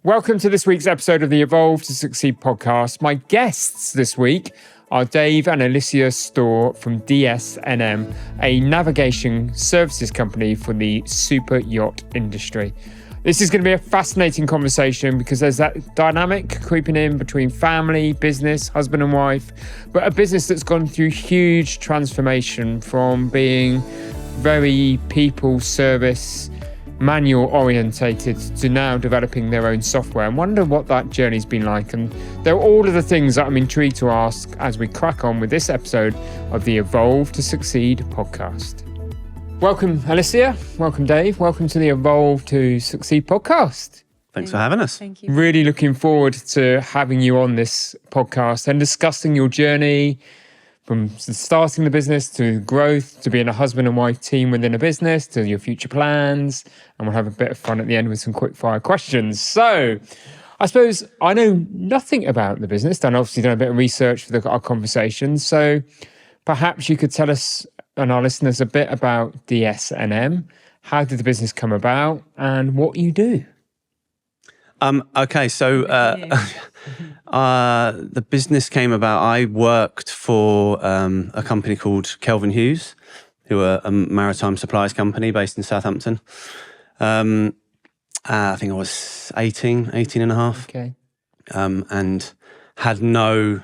Welcome to this week's episode of the Evolve to Succeed podcast. My guests this week are Dave and Alicia Store from DSNM, a navigation services company for the super yacht industry. This is going to be a fascinating conversation because there's that dynamic creeping in between family, business, husband and wife, but a business that's gone through huge transformation from being very people service, manual orientated to now developing their own software, and wonder what that journey's been like. And they're all of the things that I'm intrigued to ask as we crack on with this episode of the Evolve to Succeed podcast. Welcome, Alicia. Welcome, Dave. Welcome to the Evolve to Succeed podcast. Thanks for having us. Thank you. Really looking forward to having you on this podcast and discussing your journey from starting the business to growth, to being a husband and wife team within a business, to your future plans. And we'll have a bit of fun at the end with some quick-fire questions. So I suppose I know nothing about the business, and obviously done a bit of research for our conversation. So perhaps you could tell us and our listeners a bit about DSNM. How did the business come about and what you do? Okay, so the business came about. I worked for a company called Kelvin Hughes, who are a maritime supplies company based in Southampton. I think I was 18 and a half. Okay. And had no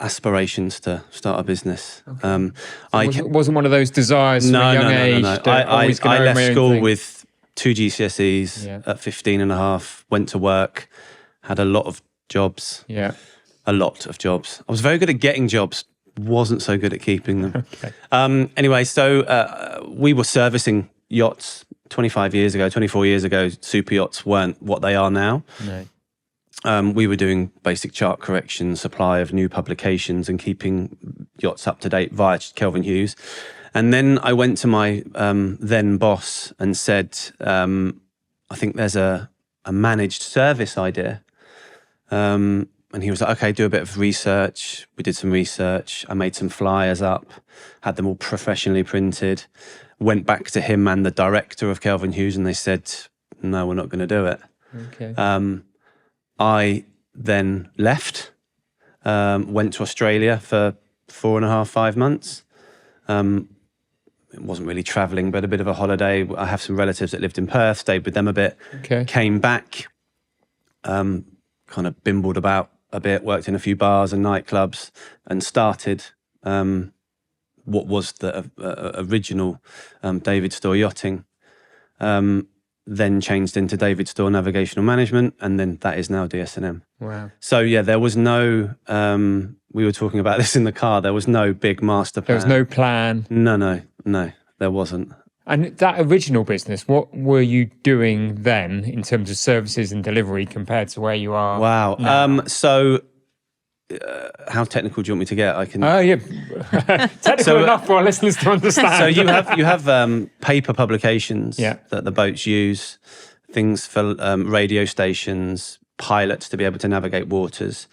aspirations to start a business. Okay. It wasn't one of those desires from a young age. No. I left school with 2 GCSEs at 15 and a half, went to work, had a lot of jobs. Yeah. A lot of jobs. I was very good at getting jobs, wasn't so good at keeping them. Okay. Anyway, so we were servicing yachts 24 years ago. Super yachts weren't what they are now. No. We were doing basic chart correction, supply of new publications and keeping yachts up to date via Kelvin Hughes. And then I went to my then boss and said, I think there's a managed service idea. And he was like, okay, do a bit of research. We did some research. I made some flyers up, had them all professionally printed, went back to him and the director of Kelvin Hughes, and they said, no, we're not going to do it. Okay. I then left, went to Australia for 4.5, 5 months. It wasn't really traveling, but a bit of a holiday. I have some relatives that lived in Perth, stayed with them a bit. Okay. Came back, kind of bimbled about a bit, worked in a few bars and nightclubs, and started what was the original David Store Yachting. Then changed into David Store Navigational Management, and then that is now DSNM. Wow. So yeah, there was no, we were talking about this in the car, there was no big master plan. There was no plan. No, there wasn't. And that original business, what were you doing then in terms of services and delivery compared to where you are? Wow. now? So how technical do you want me to get? I can. Oh yeah, technical enough for our listeners to understand. So you have paper publications Yeah. that the boats use, things for radio stations, pilots to be able to navigate waters,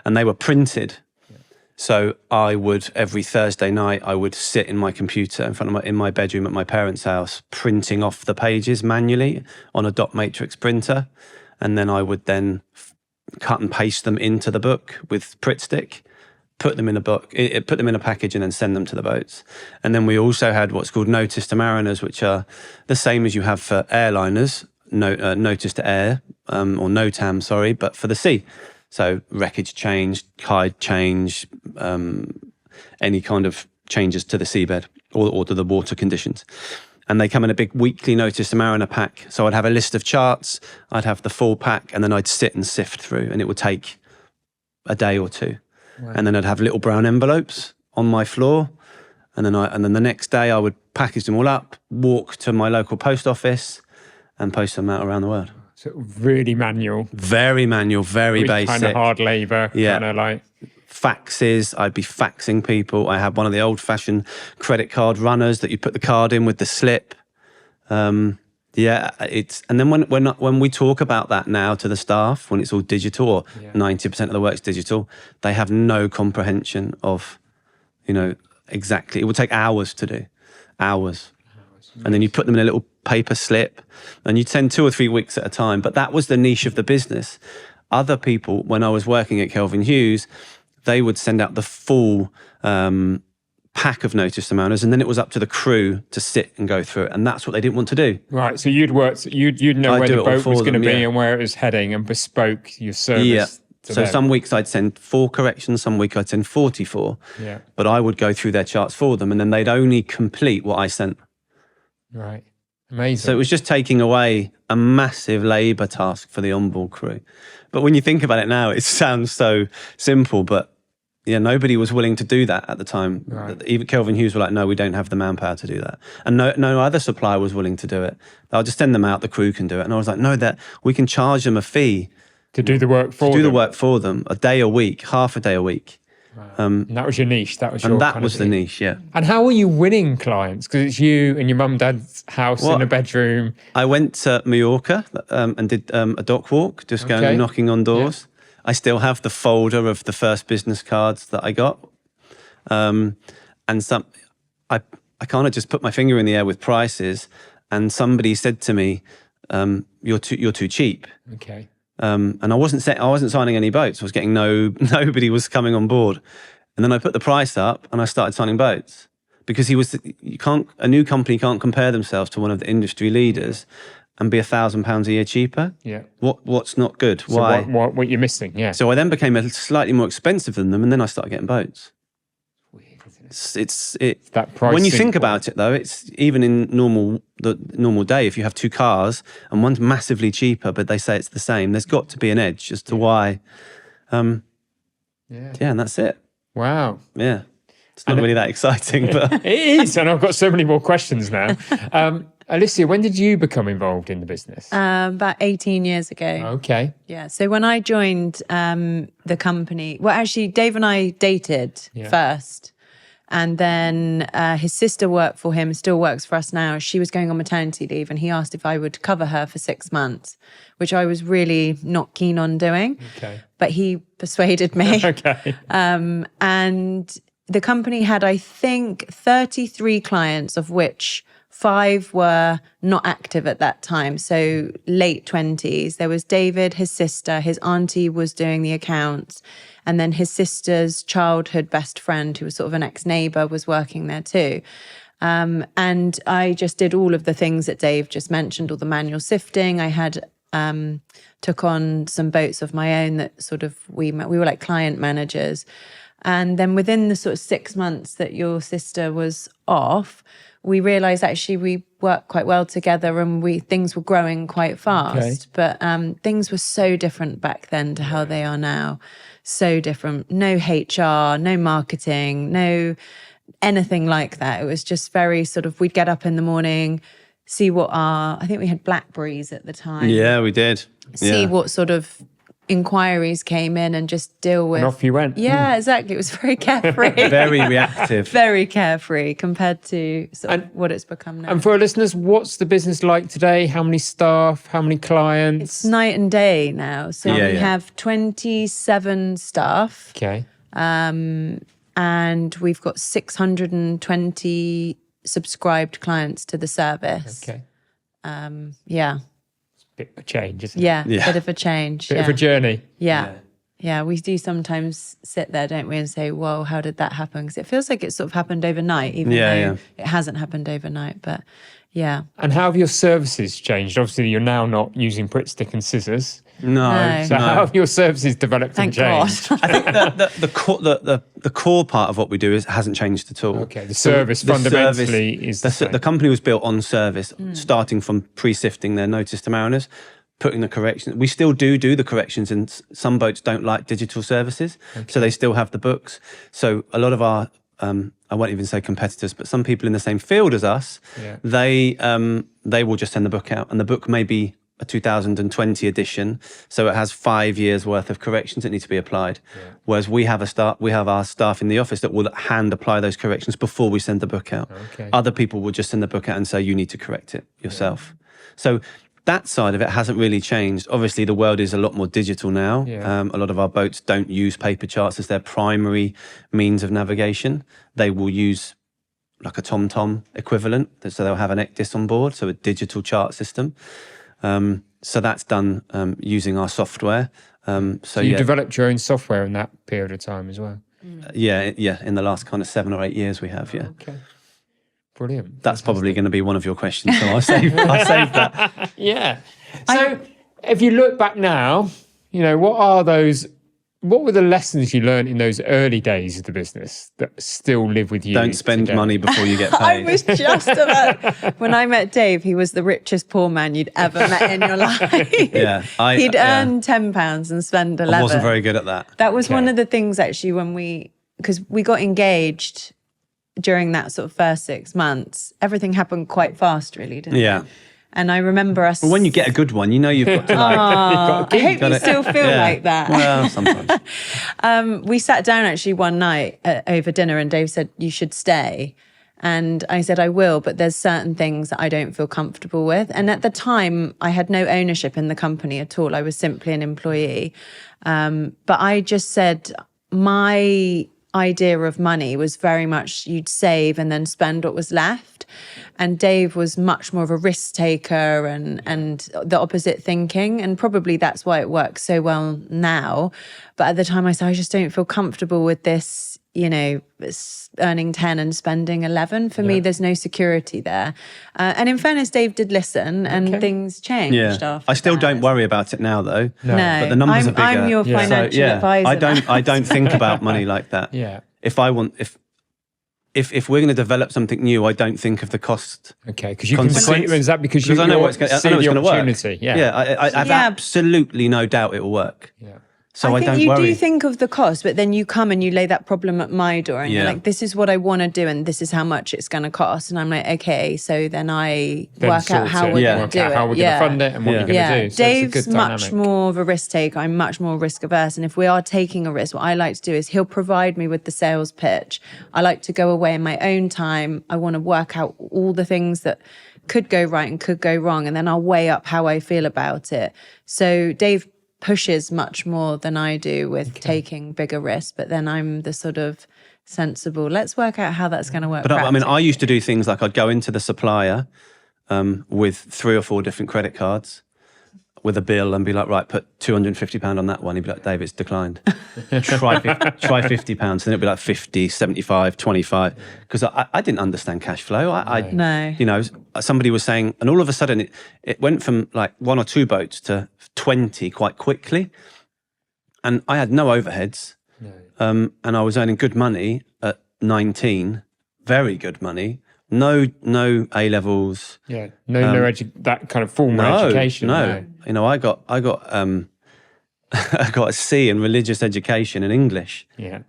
and they were printed. Yeah. So I would, every Thursday night, I would sit in my computer in my bedroom at my parents' house, printing off the pages manually on a dot matrix printer, and then I would then cut and paste them into the book with Pritt Stick, put them in a package, and then send them to the boats. And then we also had what's called notice to mariners, which are the same as you have for airliners, notice to air, or NOTAM, sorry, but for the sea. So wreckage change, tide change, any kind of changes to the seabed or to the water conditions. And they come in a big weekly notice to mariner pack. So I'd have a list of charts, I'd have the full pack, and then I'd sit and sift through, and it would take a day or two. Wow. And then I'd have little brown envelopes on my floor, and then the next day I would package them all up, walk to my local post office, and post them out around the world. So really manual. Very manual, very basic. Kind of hard labour, yeah. Kind of like... Faxes, I'd be faxing people. I had one of the old-fashioned credit card runners that you put the card in with the slip. And then when we talk about that now to the staff, when it's all digital, or 90% of the work's digital, they have no comprehension of, exactly. It would take hours to do, hours. And then you put them in a little paper slip, and you'd send 2 or 3 weeks at a time. But that was the niche of the business. Other people, when I was working at Kelvin Hughes, they would send out the full pack of notice to mariners, and then it was up to the crew to sit and go through it, and that's what they didn't want to do. Right, so you'd know where the boat was going to be and where it was heading, and bespoke your service. Yeah. So them. Some weeks I'd send 4 corrections, some week I'd send 44. Yeah. But I would go through their charts for them, and then they'd only complete what I sent. Right. Amazing. So it was just taking away a massive labour task for the onboard crew. But when you think about it now, it sounds so simple, but yeah, nobody was willing to do that at the time. Right. Even Kelvin Hughes were like, no, we don't have the manpower to do that. And no other supplier was willing to do it. I'll just send them out, the crew can do it. And I was like, no, that we can charge them a fee. To do the work for them. To do the work for them, a day a week, half a day a week. Right. And that was your niche. That was your and that was the niche, yeah. And how were you winning clients? Because it's you and your mum and dad's house in a bedroom. I went to Mallorca and did a dock walk, just going and knocking on doors. Yeah. I still have the folder of the first business cards that I got. And I kind of just put my finger in the air with prices, and somebody said to me, you're too cheap. Okay. And I wasn't signing any boats. I was getting nobody was coming on board. And then I put the price up and I started signing boats, because a new company can't compare themselves to one of the industry leaders and be £1,000 a year cheaper. Yeah. What's not good? So why? What you're missing? Yeah. So I then became slightly more expensive than them, and then I started getting boats. Weird, isn't it? It's that price. When you think about it, though, it's even in the normal day. If you have 2 cars and one's massively cheaper, but they say it's the same, there's got to be an edge as to why. Yeah, and that's it. Wow. Yeah, it's not really that exciting, but it is. And I've got so many more questions now. Alicia, when did you become involved in the business? About 18 years ago. Okay. Yeah. So when I joined the company, well, actually, Dave and I dated first. And then his sister worked for him, still works for us now. She was going on maternity leave, and he asked if I would cover her for 6 months, which I was really not keen on doing. Okay. But he persuaded me. Okay. And the company had, I think, 33 clients, of which 5 were not active at that time, so late 20s. There was David, his sister, his auntie was doing the accounts, and then his sister's childhood best friend, who was sort of an ex-neighbour, was working there too. And I just did all of the things that Dave just mentioned, all the manual sifting. I had took on some boats of my own that sort of, we were like client managers. And then within the sort of 6 months that your sister was off, we realised actually we worked quite well together, and things were growing quite fast. Okay. But things were so different back then to how they are now. So different. No HR, no marketing, no anything like that. It was just very sort of, we'd get up in the morning, see I think we had Blackberries at the time. Yeah, we did. See what sort of inquiries came in and just deal with. And off you went. Yeah, exactly. It was very carefree. Very reactive. Very carefree compared to sort of what it's become now. And for our listeners, what's the business like today? How many staff? How many clients? It's night and day now. So we have 27 staff. Okay. And we've got 620 subscribed clients to the service. Okay. Yeah. Bit of a change, isn't it? Yeah, bit of a change. Bit of a journey. Yeah, we do sometimes sit there, don't we, and say, whoa, how did that happen? Because it feels like it sort of happened overnight, even though it hasn't happened overnight. But yeah. And how have your services changed? Obviously, you're now not using Pritt Stick and scissors. No. So how have your services developed and changed? God. I think the core part of what we do hasn't changed at all. Okay, the service fundamentally is the company was built on service, starting from pre-sifting their notice to mariners, putting the corrections. We still do the corrections, and some boats don't like digital services, so they still have the books. So a lot of our I won't even say competitors, but some people in the same field as us, they will just send the book out, and the book may be a 2020 edition, so it has 5 years worth of corrections that need to be applied. Whereas we have our staff in the office that will hand apply those corrections before we send the book out. Other people will just send the book out and say you need to correct it yourself. So that side of it hasn't really changed. Obviously, the world is a lot more digital now. A lot of our boats don't use paper charts as their primary means of navigation. They will use like a TomTom equivalent. So they'll have an ECDIS on board, so a digital chart system. So that's done using our software. So you developed your own software in that period of time as well? Yeah. In the last kind of 7 or 8 years we have, yeah. Okay. Brilliant. That's probably going to be one of your questions, so I'll save that. Yeah. So if you look back now, what were the lessons you learned in those early days of the business that still live with you? Don't spend money before you get paid. I was just about, when I met Dave, he was the richest poor man you'd ever met in your life. Yeah. He'd earn £10 and spend 11. I wasn't very good at that. That was one of the things actually because we got engaged during that sort of first 6 months. Everything happened quite fast, really, didn't it? And I remember us... Well, when you get a good one, you've got to I hope you still feel like that. Well, sometimes. We sat down actually one night over dinner and Dave said, you should stay. And I said, I will, but there's certain things that I don't feel comfortable with. And at the time, I had no ownership in the company at all. I was simply an employee. But I just said, my idea of money was very much you'd save and then spend what was left. And Dave was much more of a risk taker and the opposite thinking. And probably that's why it works so well now. But at the time I said, I just don't feel comfortable with this, earning 10 and spending 11. For me, there's no security there. And in fairness, Dave did listen and things changed after I still that. don't worry about it now, though. No. But the numbers are bigger. I'm your financial advisor. I don't think about money like that. Yeah. If we're going to develop something new, I don't think of the cost. Okay, because you can see, is that because I know it's going to work? Yeah. I have absolutely no doubt it will work. Yeah. So I think don't you worry. do think of the cost, but then you come and you lay that problem at my door and you're like, this is what I want to do and this is how much it's going to cost. And I'm like, okay, so then I work out how we're going to do it. How we're going to fund it and what you're going to do. So Dave's much more of a risk taker. I'm much more risk averse. And if we are taking a risk, what I like to do is he'll provide me with the sales pitch. I like to go away in my own time. I want to work out all the things that could go right and could go wrong. And then I'll weigh up how I feel about it. So Dave pushes much more than I do with taking bigger risks, but then I'm the sort of sensible, let's work out how that's going to work. But I used to do things like I'd go into the supplier with 3 or 4 different credit cards with a bill and be like, right, put £250 on that one. He'd be like, Dave, it's declined. try £50. And it'd be like 50, 75, 25. Because I didn't understand cash flow. No. Somebody was saying, and all of a sudden it went from like 1 or 2 boats to 20 quite quickly. And I had no overheads. No. And I was earning good money at 19, very good money. No A levels. Yeah, that kind of formal education. No. I got I got a C in religious education and English. Yeah,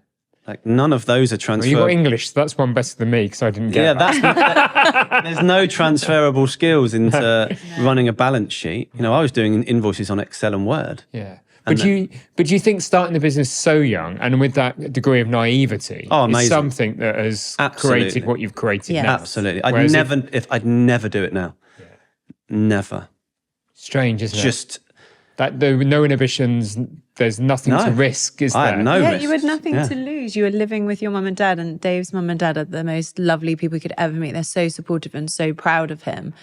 like none of those are transferable. Well, you got English, so that's one better than me because I didn't get. Yeah, there's no transferable skills into running a balance sheet. I was doing invoices on Excel and Word. Yeah. But do you think starting the business so young and with that degree of naivety is something that has created what you've created now? Absolutely. I'd never do it now. Yeah. Never. Strange, isn't it? Just that there were no inhibitions, there's nothing to risk, is there? I had no risk. You had nothing to lose. You were living with your mum and dad, and Dave's mum and dad are the most lovely people you could ever meet. They're so supportive and so proud of him.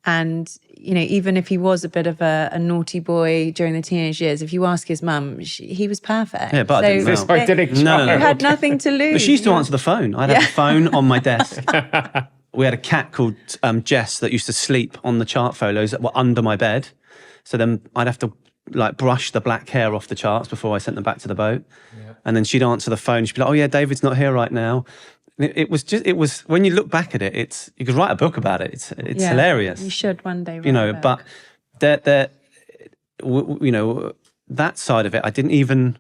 And, even if he was a bit of a naughty boy during the teenage years, if you ask his mum, he was perfect. Yeah, but I didn't know. No. You had nothing to lose. But she used to answer the phone. I'd have the phone on my desk. We had a cat called Jess that used to sleep on the chart folios that were under my bed. So then I'd have to brush the black hair off the charts before I sent them back to the boat. Yeah. And then she'd answer the phone. She'd be like, oh yeah, David's not here right now. It was when you look back at it, you could write a book about it. It's hilarious. You should one day write a book. But that side of it, I didn't even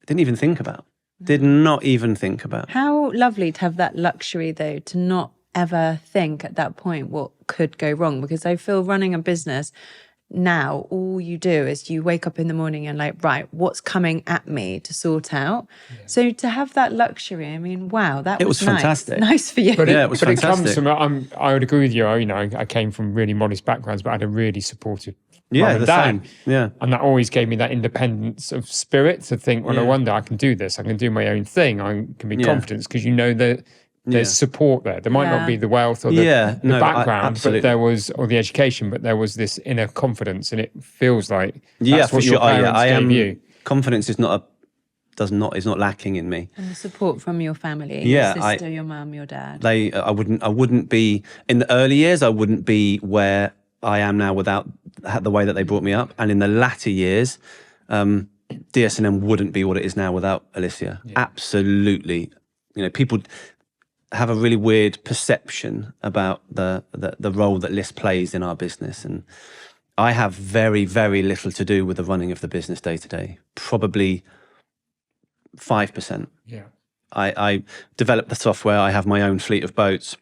think about. Did not even think about. How lovely to have that luxury, though, to not ever think at that point what could go wrong. Because I feel running a business now, all you do is you wake up in the morning and right, what's coming at me to sort out? Yeah. So to have that luxury, I mean, wow, it was nice. Fantastic. Nice for you. But it was fantastic. It comes from, I would agree with you. I came from really modest backgrounds, but I had a really supportive mum and dad. Same. Yeah. And that always gave me that independence of spirit to think, well, no wonder I can do this. I can do my own thing. I can be confident because that there's support there. There might not be the wealth or the background, but there was, or the education, but there was this inner confidence, and it feels like that's what your parents gave you. Confidence is not lacking in me. And the support from your family, your sister, your mum, your dad. I wouldn't be in the early years. I wouldn't be where I am now without the way that they brought me up, and in the latter years, DSNM wouldn't be what it is now without Alicia. Yeah. Absolutely. People have a really weird perception about the role that Liz plays in our business, and I have very, very little to do with the running of the business day to day. Probably 5%. Yeah. I develop the software. I have my own fleet of boats,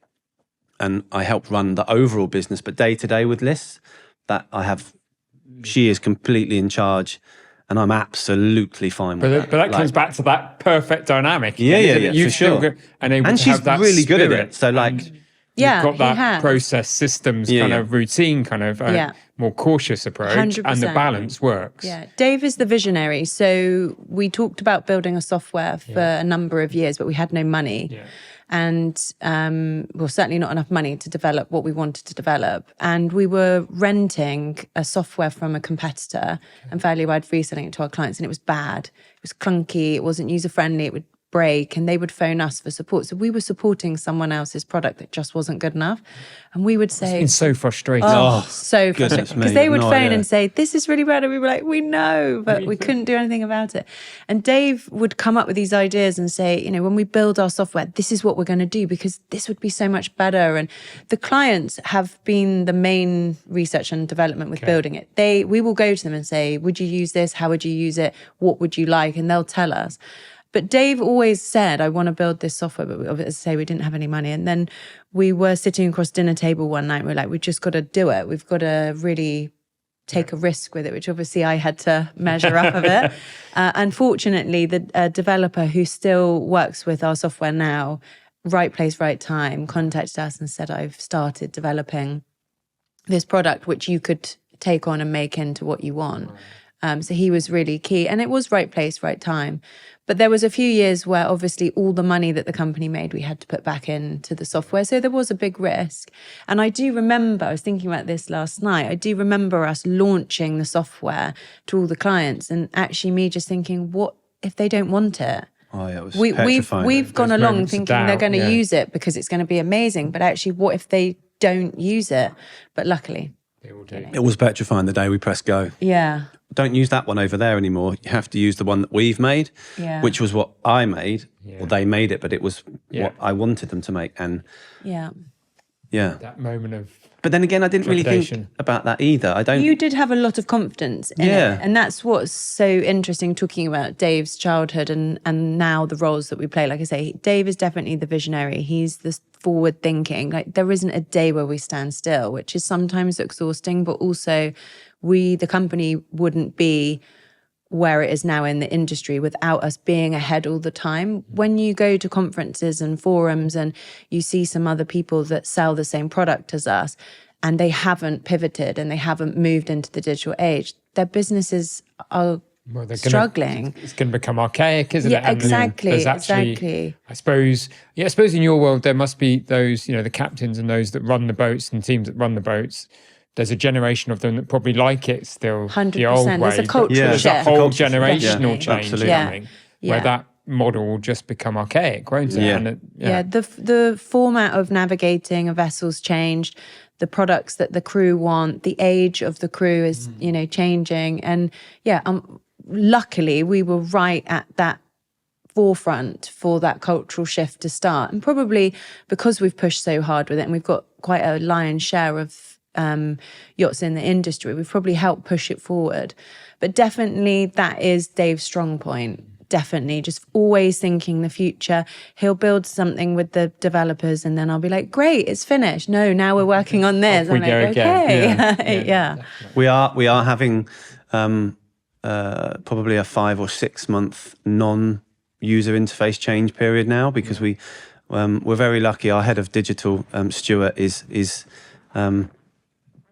and I help run the overall business. But day to day with Liz, she is completely in charge. And I'm absolutely fine with that. But that comes back to that perfect dynamic. Yeah, for sure. And she's have that really spirit. good at it. So you've got that process, systems, kind of routine, kind of more cautious approach, 100%. and the balance works. Yeah, Dave is the visionary. So we talked about building a software for a number of years, but we had no money. Yeah. And certainly not enough money to develop what we wanted to develop. And we were renting a software from a competitor and value-add reselling it to our clients, and it was bad. It was clunky, it wasn't user-friendly, it would break, and they would phone us for support. So we were supporting someone else's product that just wasn't good enough. And we would say... It's so frustrating. So frustrating. Because they would phone and say, this is really bad. And we were like, we know, but we couldn't do anything about it. And Dave would come up with these ideas and say, when we build our software, this is what we're going to do because this would be so much better. And the clients have been the main research and development with building it. We will go to them and say, would you use this? How would you use it? What would you like? And they'll tell us. But Dave always said, I want to build this software, but as I say, we didn't have any money. And then we were sitting across dinner table one night. We're like, we've just got to do it. We've got to really take a risk with it, which obviously I had to measure up a bit. Unfortunately, the developer who still works with our software now, right place, right time, contacted us and said, I've started developing this product, which you could take on and make into what you want. So he was really key, and it was right place, right time. But there was a few years where obviously all the money that the company made, we had to put back into the software. So there was a big risk. And I do remember, I was thinking about this last night, I do remember us launching the software to all the clients and actually me just thinking, what if they don't want it? Oh, yeah, it was we've gone along thinking they're going to use it because it's going to be amazing. But actually, what if they don't use it? But luckily, they all do. It was petrifying the day we pressed go. Yeah. Don't use that one over there anymore. You have to use the one that we've made, which was what I made. Or they made it, but it was what I wanted them to make. And that moment of... But then again, I didn't really think about that either. You did have a lot of confidence in it. And that's what's so interesting talking about Dave's childhood and now the roles that we play. Like I say, Dave is definitely the visionary. He's the forward thinking. Like there isn't a day where we stand still, which is sometimes exhausting, but also the company wouldn't be where it is now in the industry without us being ahead all the time. When you go to conferences and forums and you see some other people that sell the same product as us and they haven't pivoted and they haven't moved into the digital age, their businesses are struggling. It's going to become archaic, isn't it? Yeah, exactly. Exactly. I suppose in your world, there must be those, the captains and those that run the boats and teams that run the boats. There's a generation of them that probably like it still 100%. The old way. There's a cultural shift. There's a whole generational change Absolutely. where that model will just become archaic, won't it? The format of navigating a vessel's changed. The products that the crew want, the age of the crew is, changing. And luckily we were right at that forefront for that cultural shift to start. And probably because we've pushed so hard with it and we've got quite a lion's share of yachts in the industry, we've probably helped push it forward. But definitely that is Dave's strong point. Definitely just always thinking the future. He'll build something with the developers and then I'll be like, great, it's finished. No, now we're working on this. I'm like, okay. Yeah. We are having probably a 5 or 6 month non-user interface change period now because we're very lucky. Our head of digital, Stuart, is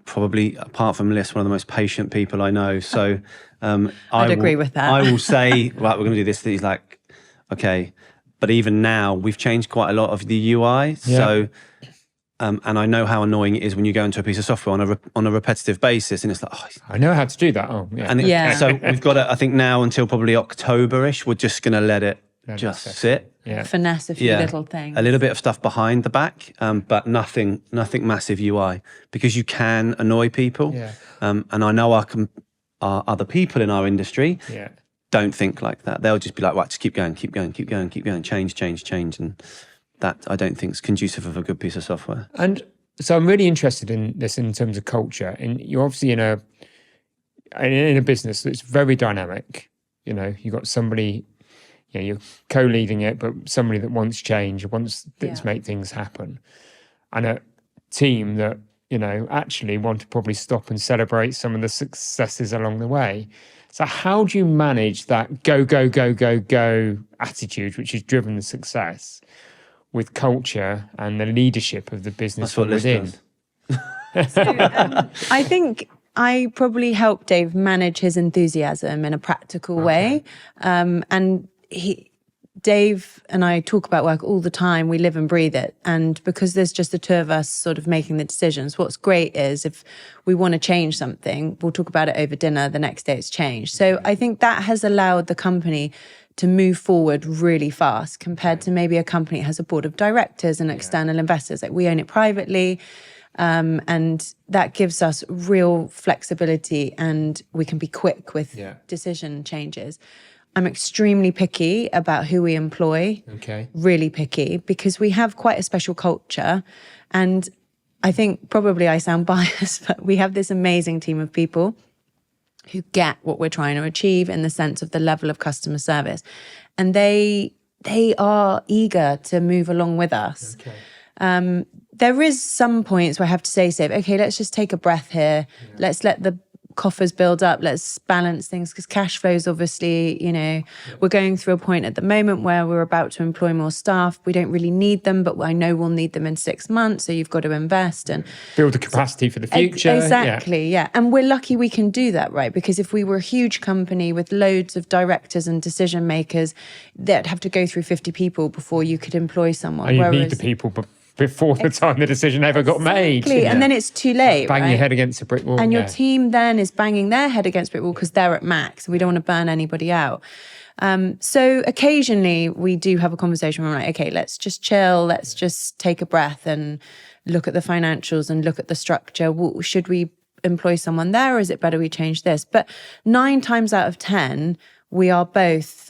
probably, apart from Liz, one of the most patient people I know. So I'd agree with that. I will say, right, we're going to do this. He's like, okay, But even now, we've changed quite a lot of the UI. So, and I know how annoying it is when you go into a piece of software on a repetitive basis, and it's like, I know how to do that. Oh, yeah. And so we've got to, I think now until probably October-ish, we're just going to let it just sit. Yeah. Finesse a few little things. A little bit of stuff behind the back, but nothing massive UI, because you can annoy people. Yeah. And I know our other people in our industry don't think like that. They'll just be like, right, just keep going, change. And that I don't think is conducive of a good piece of software. And so I'm really interested in this in terms of culture. And you're obviously in a business that's very dynamic. You know, you've got somebody, you're co-leading it, but somebody that wants change, wants to make things happen. And a team that, actually want to probably stop and celebrate some of the successes along the way. So how do you manage that go attitude, which has driven the success, with culture and the leadership of the business from within? I think I probably helped Dave manage his enthusiasm in a practical way. And Dave and I talk about work all the time. We live and breathe it. And because there's just the two of us sort of making the decisions, what's great is if we want to change something, we'll talk about it over dinner. The next day it's changed. So I think that has allowed the company to move forward really fast compared to maybe a company that has a board of directors and external investors. Like we own it privately. And that gives us real flexibility and we can be quick with decision changes. I'm extremely picky about who we employ. Okay. Really picky because we have quite a special culture. And I think probably I sound biased, but we have this amazing team of people who get what we're trying to achieve in the sense of the level of customer service. And they are eager to move along with us. Okay. There is some points where I have to say, okay, let's just take a breath here. Yeah. Let's let the coffers build up. Let's balance things because cash flows, obviously, we're going through a point at the moment where we're about to employ more staff. We don't really need them, but I know we'll need them in 6 months. So you've got to invest and build the capacity for the future. Exactly. Yeah. And we're lucky we can do that, right? Because if we were a huge company with loads of directors and decision makers, they'd have to go through 50 people before you could employ someone. And you need the people before the time the decision ever got made. And then it's too late. Bang your head against a brick wall. And your team then is banging their head against a brick wall because they're at max. We don't want to burn anybody out. So occasionally we do have a conversation where we're like, okay, let's just chill. Let's just take a breath and look at the financials and look at the structure. Should we employ someone there or is it better we change this? But 9 times out of 10, we are both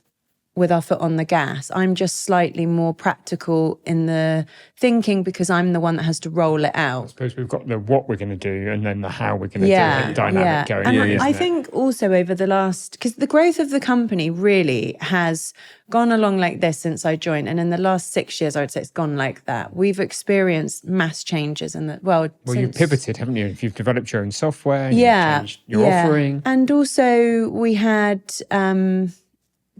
with our foot on the gas. I'm just slightly more practical in the thinking because I'm the one that has to roll it out. I suppose we've got the what we're going to do and then the how we're going to do it, dynamic going. And I think also over the last, because the growth of the company really has gone along like this since I joined. And in the last 6 years, I would say it's gone like that. We've experienced mass changes in the, Well, you've pivoted, haven't you? If you've developed your own software, you've changed your offering. And also we had,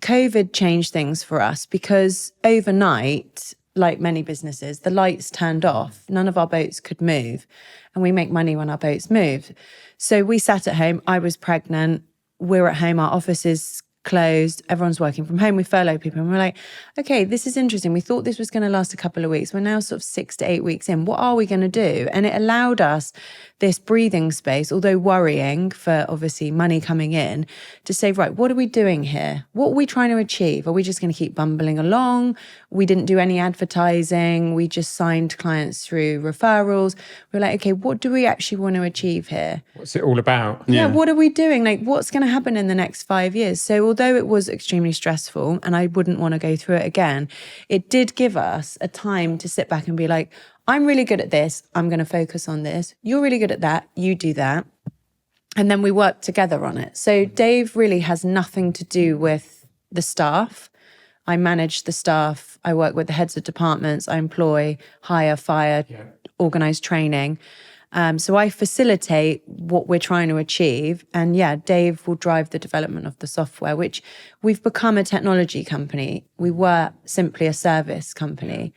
COVID changed things for us because overnight, like many businesses, the lights turned off. None of our boats could move. And we make money when our boats move. So we sat at home. I was pregnant. We're at home. Our office is closed. Everyone's working from home. We furlough people. And we're like, okay, this is interesting. We thought this was going to last a couple of weeks. We're now sort of 6 to 8 weeks in. What are we going to do? And it allowed us this breathing space, although worrying for obviously money coming in, to say, right, what are we doing here? What are we trying to achieve? Are we just going to keep bumbling along? We didn't do any advertising. We just signed clients through referrals. We're like, okay, what do we actually want to achieve here? What's it all about? Yeah, what are we doing? Like, what's going to happen in the next 5 years? So although it was extremely stressful and I wouldn't want to go through it again, it did give us a time to sit back and be like, I'm really good at this. I'm going to focus on this. You're really good at that. You do that. And then we work together on it. So Dave really has nothing to do with the staff. I manage the staff. I work with the heads of departments. I employ, hire, fire, organize training. So I facilitate what we're trying to achieve. And Dave will drive the development of the software, which we've become a technology company. We were simply a service company.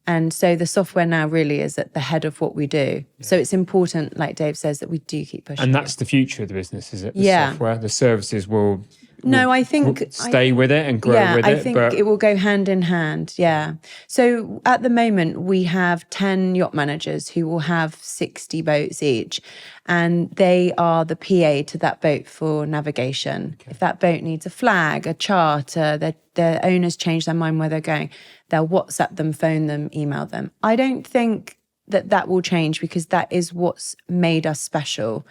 And so the software now really is at the head of what we do. Yeah. So it's important, like Dave says, that we do keep pushing. And that's the future of the business, is it? The software, the services will No, I think stay with it and grow with it. I think it will go hand in hand. Yeah. So at the moment, we have 10 yacht managers who will have 60 boats each, and they are the PA to that boat for navigation. Okay. If that boat needs a flag, a charter, their owners change their mind where they're going, they'll WhatsApp them, phone them, email them. I don't think that will change, because that is what's made us special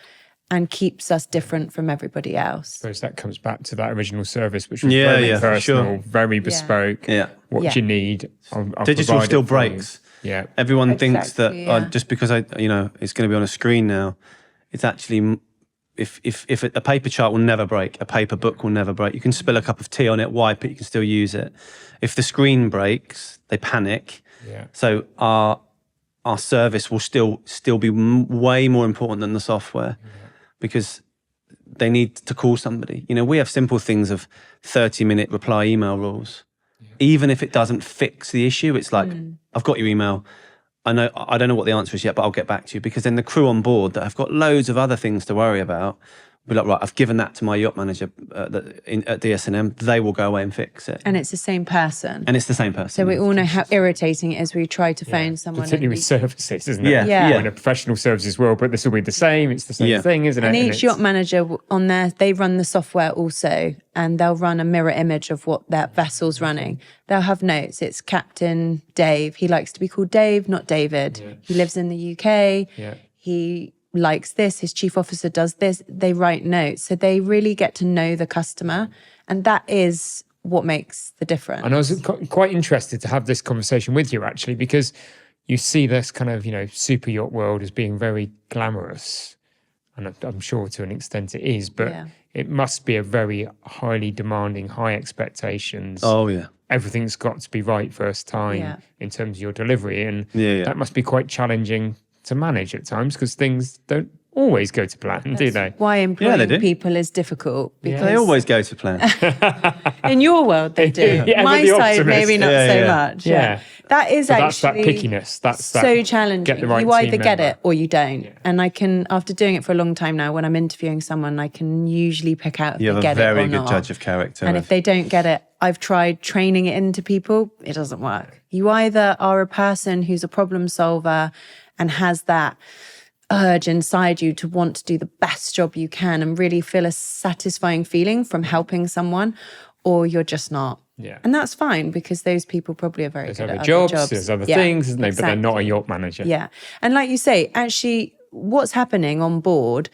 and keeps us different from everybody else. I suppose that comes back to that original service, which was very personal, very bespoke. Yeah. What you need. Digital still breaks. Yeah. Everyone thinks that just because it's going to be on a screen now, it's actually, if a paper chart will never break, a paper book will never break. You can spill a cup of tea on it, wipe it, you can still use it. If the screen breaks, they panic. Yeah. So our service will still be way more important than the software. Yeah. Because they need to call somebody. We have simple things of 30-minute reply email rules. Yeah. Even if it doesn't fix the issue, it's like, I've got your email. I don't know what the answer is yet, but I'll get back to you. Because then the crew on board that have got loads of other things to worry about be like, right, I've given that to my yacht manager at DSNM. They will go away and fix it. And it's the same person. So we all know how irritating it is when we try to phone someone. Particularly with services, isn't it? Yeah. We're in a professional services world, but this will be the same. It's the same thing, isn't it? And each yacht manager on there, they run the software also, and they'll run a mirror image of what that vessel's running. They'll have notes. It's Captain Dave. He likes to be called Dave, not David. Yeah. He lives in the UK. Yeah. He likes this, his chief officer does this. They write notes. So they really get to know the customer. And that is what makes the difference. And I was quite interested to have this conversation with you, actually, because you see this kind of, super yacht world as being very glamorous. And I'm sure to an extent it is, but it must be a very highly demanding, high expectations. Oh, yeah. Everything's got to be right first time in terms of your delivery. And that must be quite challenging to manage at times, because things don't always go to plan, do they? Why employing people is difficult. Because they always go to plan. In your world, they do. My side, maybe not so much. Yeah. That is so actually... That's that pickiness. That's so challenging. Get the right you either get member. it or you don't. Yeah. And I can, after doing it for a long time now, when I'm interviewing someone, I can usually pick out if they get it or not. You have a very good judge of character. And if they don't get it, I've tried training it into people. It doesn't work. You either are a person who's a problem solver and has that urge inside you to want to do the best job you can and really feel a satisfying feeling from helping someone, or you're just not. Yeah. And that's fine, because those people probably are very good at other jobs. There's other things, isn't they? But they're not a yacht manager. Yeah. And like you say, actually, what's happening on board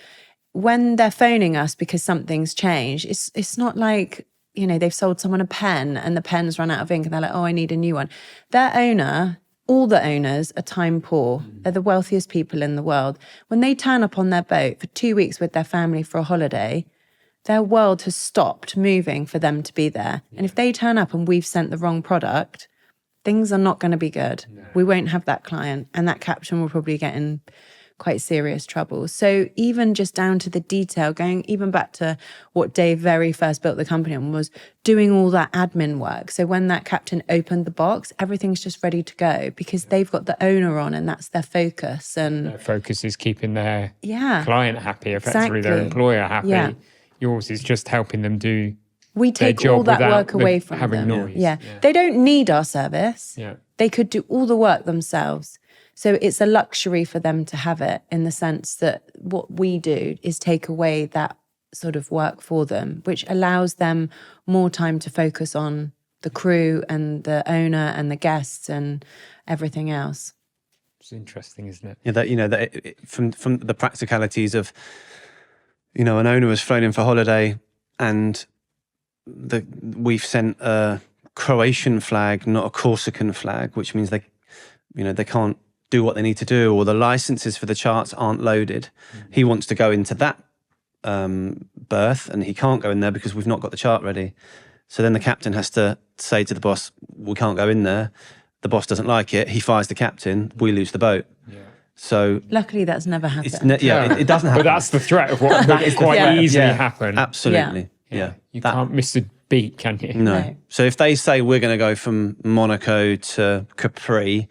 when they're phoning us because something's changed, it's not like, they've sold someone a pen and the pen's run out of ink and they're like, oh, I need a new one. Their owner... All the owners are time poor. They're the wealthiest people in the world. When they turn up on their boat for 2 weeks with their family for a holiday, their world has stopped moving for them to be there. And if they turn up and we've sent the wrong product, things are not going to be good. No. We won't have that client, and that captain will probably get in quite serious trouble. So even just down to the detail, going even back to what Dave very first built the company on, was doing all that admin work. So when that captain opened the box, everything's just ready to go, because they've got the owner on and that's their focus. And their focus is keeping their client happy, effectively their employer happy. Yeah. Yours is just helping them do we take all that work away from having them. Noise. Yeah. They don't need our service. Yeah. They could do all the work themselves. So it's a luxury for them to have it, in the sense that what we do is take away that sort of work for them, which allows them more time to focus on the crew and the owner and the guests and everything else. It's interesting, isn't it? Yeah, from the practicalities of, an owner was flown in for holiday and we've sent a Croatian flag, not a Corsican flag, which means they can't do what they need to do, or the licenses for the charts aren't loaded. Mm-hmm. He wants to go into that berth and he can't go in there because we've not got the chart ready. So then the captain has to say to the boss, we can't go in there. The boss doesn't like it. He fires the captain. We lose the boat. Yeah. So luckily that's never happened. It doesn't happen. But that's the threat of what could quite easily happen. Absolutely. Yeah. You can't miss a beat, can you? No. So if they say we're going to go from Monaco to Capri,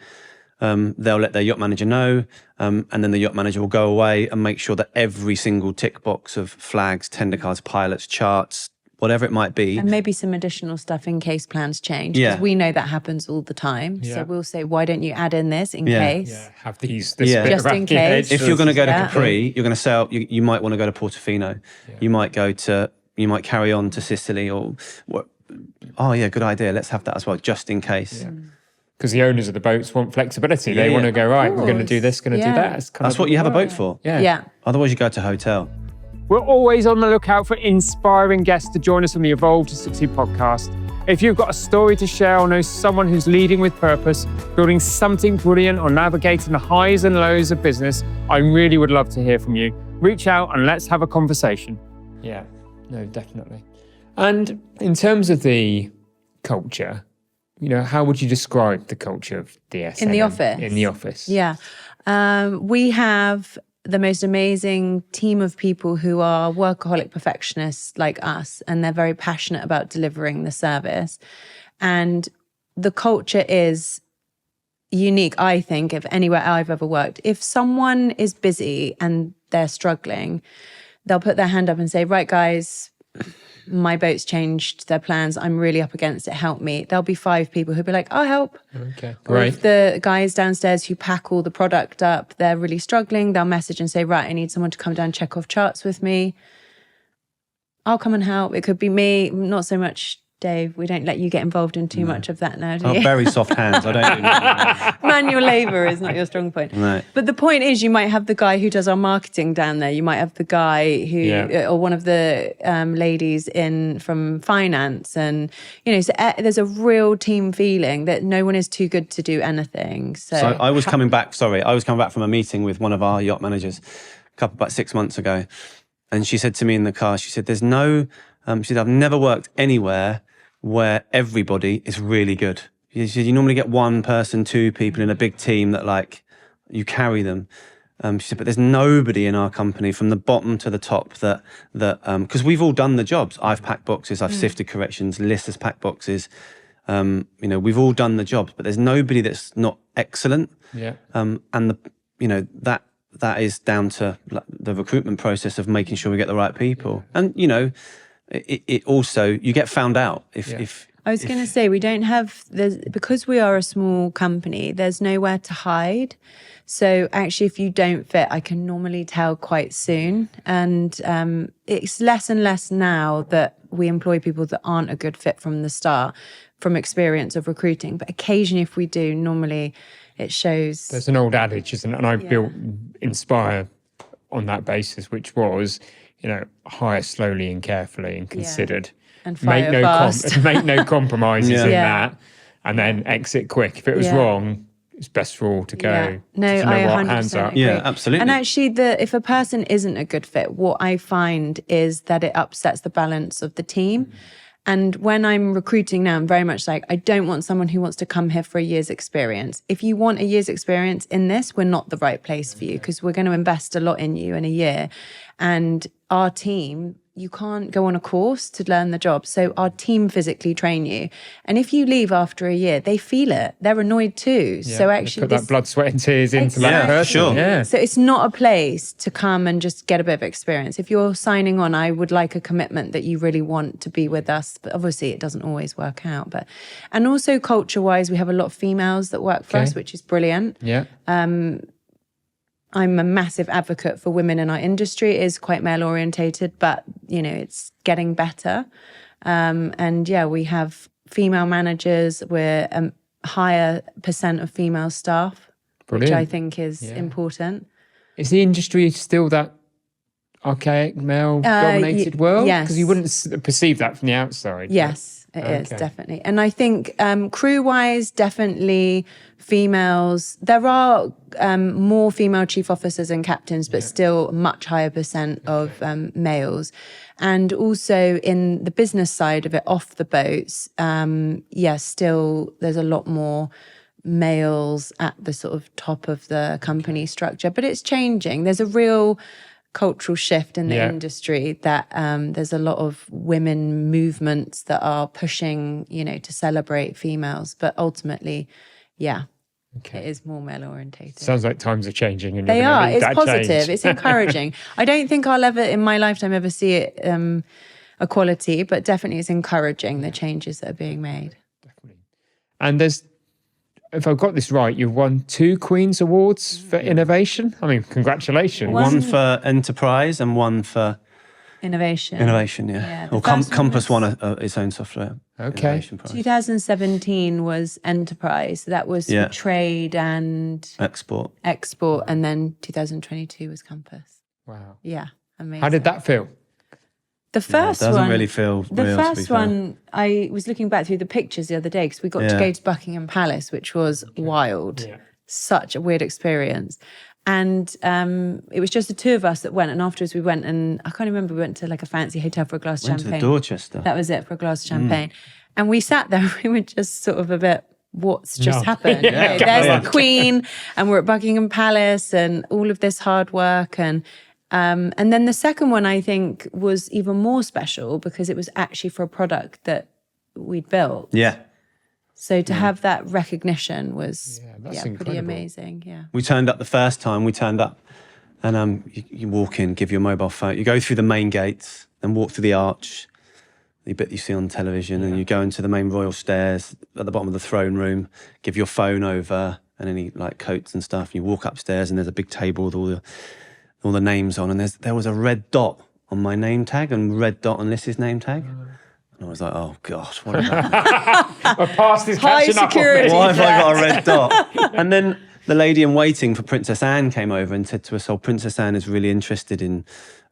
they'll let their yacht manager know, and then the yacht manager will go away and make sure that every single tick box of flags, tender cards, pilots, charts, whatever it might be. And maybe some additional stuff in case plans change. Yeah. Because we know that happens all the time. Yeah. So we'll say, why don't you add in this in Yeah. case? Yeah, have this Yeah. bit Just of in racket case. edge. If you're going to go to Yeah. Capri, you're going to sail. You might want to go to Portofino. You might carry on to Sicily or what? Oh yeah, good idea. Let's have that as well, just in case. Because the owners of the boats want flexibility. Yeah, They want to yeah. go, right, we're going to do this, going to do Yeah. that. It's kind That's of what you have a boat for. Yeah. Yeah. Otherwise, you go to a hotel. We're always on the lookout for inspiring guests to join us on the Evolve to Succeed podcast. If you've got a story to share or know someone who's leading with purpose, building something brilliant or navigating the highs and lows of business, I really would love to hear from you. Reach out and let's have a conversation. Yeah, no, definitely. And in terms of the culture, how would you describe the culture of DSNM? In the office? In the office. Yeah. We have the most amazing team of people who are workaholic perfectionists like us, and they're very passionate about delivering the service. And the culture is unique, I think, of anywhere I've ever worked. If someone is busy and they're struggling, they'll put their hand up and say, right, guys, my boat's changed their plans. I'm really up against it. Help me. There'll be 5 people who'll be like, I'll help. Okay, Or great. if the guys downstairs who pack all the product up, they're really struggling, they'll message and say, right, I need someone to come down, check off charts with me. I'll come and help. It could be me, not so much Dave. We don't let you get involved in too much of that now, do you? Very soft hands. I don't do that. Manual labour is not your strong point. No. But the point is, you might have the guy who does our marketing down there. You might have the guy who, or one of the ladies from finance. And, so there's a real team feeling that no one is too good to do anything. So I was coming back from a meeting with one of our yacht managers about 6 months ago. And she said to me in the car, she said, she said, I've never worked anywhere where everybody is really good. She said, you normally get 1 person, 2 people in a big team that you carry them. She said, but there's nobody in our company from the bottom to the top that because we've all done the jobs. I've packed boxes, I've sifted corrections, Liz has packed boxes. We've all done the jobs, but there's nobody that's not excellent. Yeah. And that is down to the recruitment process of making sure we get the right people. And it also, you get found out if I was going to say, we don't have, because we are a small company, there's nowhere to hide. So actually, if you don't fit, I can normally tell quite soon. And it's less and less now that we employ people that aren't a good fit from the start, from experience of recruiting. But occasionally, if we do, normally it shows. There's an old adage, isn't it? And I built Inspire on that basis, which was, hire slowly and carefully and considered. And fire fast. Make no compromises in Yeah. that, and then exit quick. If it was wrong, it's best for all to go. Yeah. No, to know I what, 100% hands up. agree. Yeah, absolutely. And actually, if a person isn't a good fit, what I find is that it upsets the balance of the team. And when I'm recruiting now, I'm very much like, I don't want someone who wants to come here for a year's experience. If you want a year's experience in this, we're not the right place for you, because we're going to invest a lot in you in a year. And our team, you can't go on a course to learn the job. So our team physically train you. And if you leave after a year, they feel it. They're annoyed too. Yeah, So actually, put that blood, sweat and tears into that Yeah, person. sure. Yeah. So it's not a place to come and just get a bit of experience. If you're signing on, I would like a commitment that you really want to be with us. But obviously it doesn't always work out. And also culture-wise, we have a lot of females that work for us, which is brilliant. Yeah. I'm a massive advocate for women in our industry. It is quite male orientated, but it's getting better. We have female managers. We're a higher percent of female staff, Brilliant. which I think is important. Is the industry still that archaic male-dominated world? yes. Because you wouldn't perceive that from the outside. Yes, it is, definitely. And I think crew-wise, definitely females. There are more female chief officers and captains, but still much higher percent of males. And also in the business side of it, off the boats, still there's a lot more males at the sort of top of the company structure. But it's changing. There's a real cultural shift in the industry that there's a lot of women movements that are pushing, to celebrate females. But ultimately, it is more male orientated. Sounds like times are changing. And They are. It's that positive. change. It's encouraging. I don't think I'll ever, in my lifetime, ever see it. quality, but definitely it's encouraging the changes that are being made. Definitely. And there's, if I've got this right, you've won 2 Queen's Awards for innovation. I mean, congratulations. One for enterprise and one for Innovation. Yeah. Or Compass won its own software. Okay. Innovation prize. 2017 was enterprise. So that was for trade and export. And then 2022 was Compass. Wow. Yeah, amazing. How did that feel? The first doesn't one really feel The real, to be first fair. one, I was looking back through the pictures the other day because we got to go to Buckingham Palace, which was wild. Yeah. Such a weird experience. And it was just the 2 of us that went. And afterwards we went, and I can't remember, we went to like a fancy hotel for a glass of Went champagne. to the Dorchester. That was it, for a glass of champagne. And we sat there, we were just sort of a bit, what's just happened? Yeah. There's the Queen, and we're at Buckingham Palace, and all of this hard work. And then the second one, I think, was even more special because it was actually for a product that we'd built. Yeah. So to have that recognition was that's pretty incredible. amazing. Yeah. We turned up the first time, and you walk in, give your mobile phone, you go through the main gates and walk through the arch, the bit you see on television, and you go into the main royal stairs at the bottom of the throne room, give your phone over and any like coats and stuff, and you walk upstairs and there's a big table with all the names on, and there was a red dot on my name tag and red dot on Liss's name tag. And I was like, oh, God, what am I? My past is High catching up on me. security. Why have I got a red dot? And then the lady in waiting for Princess Anne came over and said to us, oh, Princess Anne is really interested in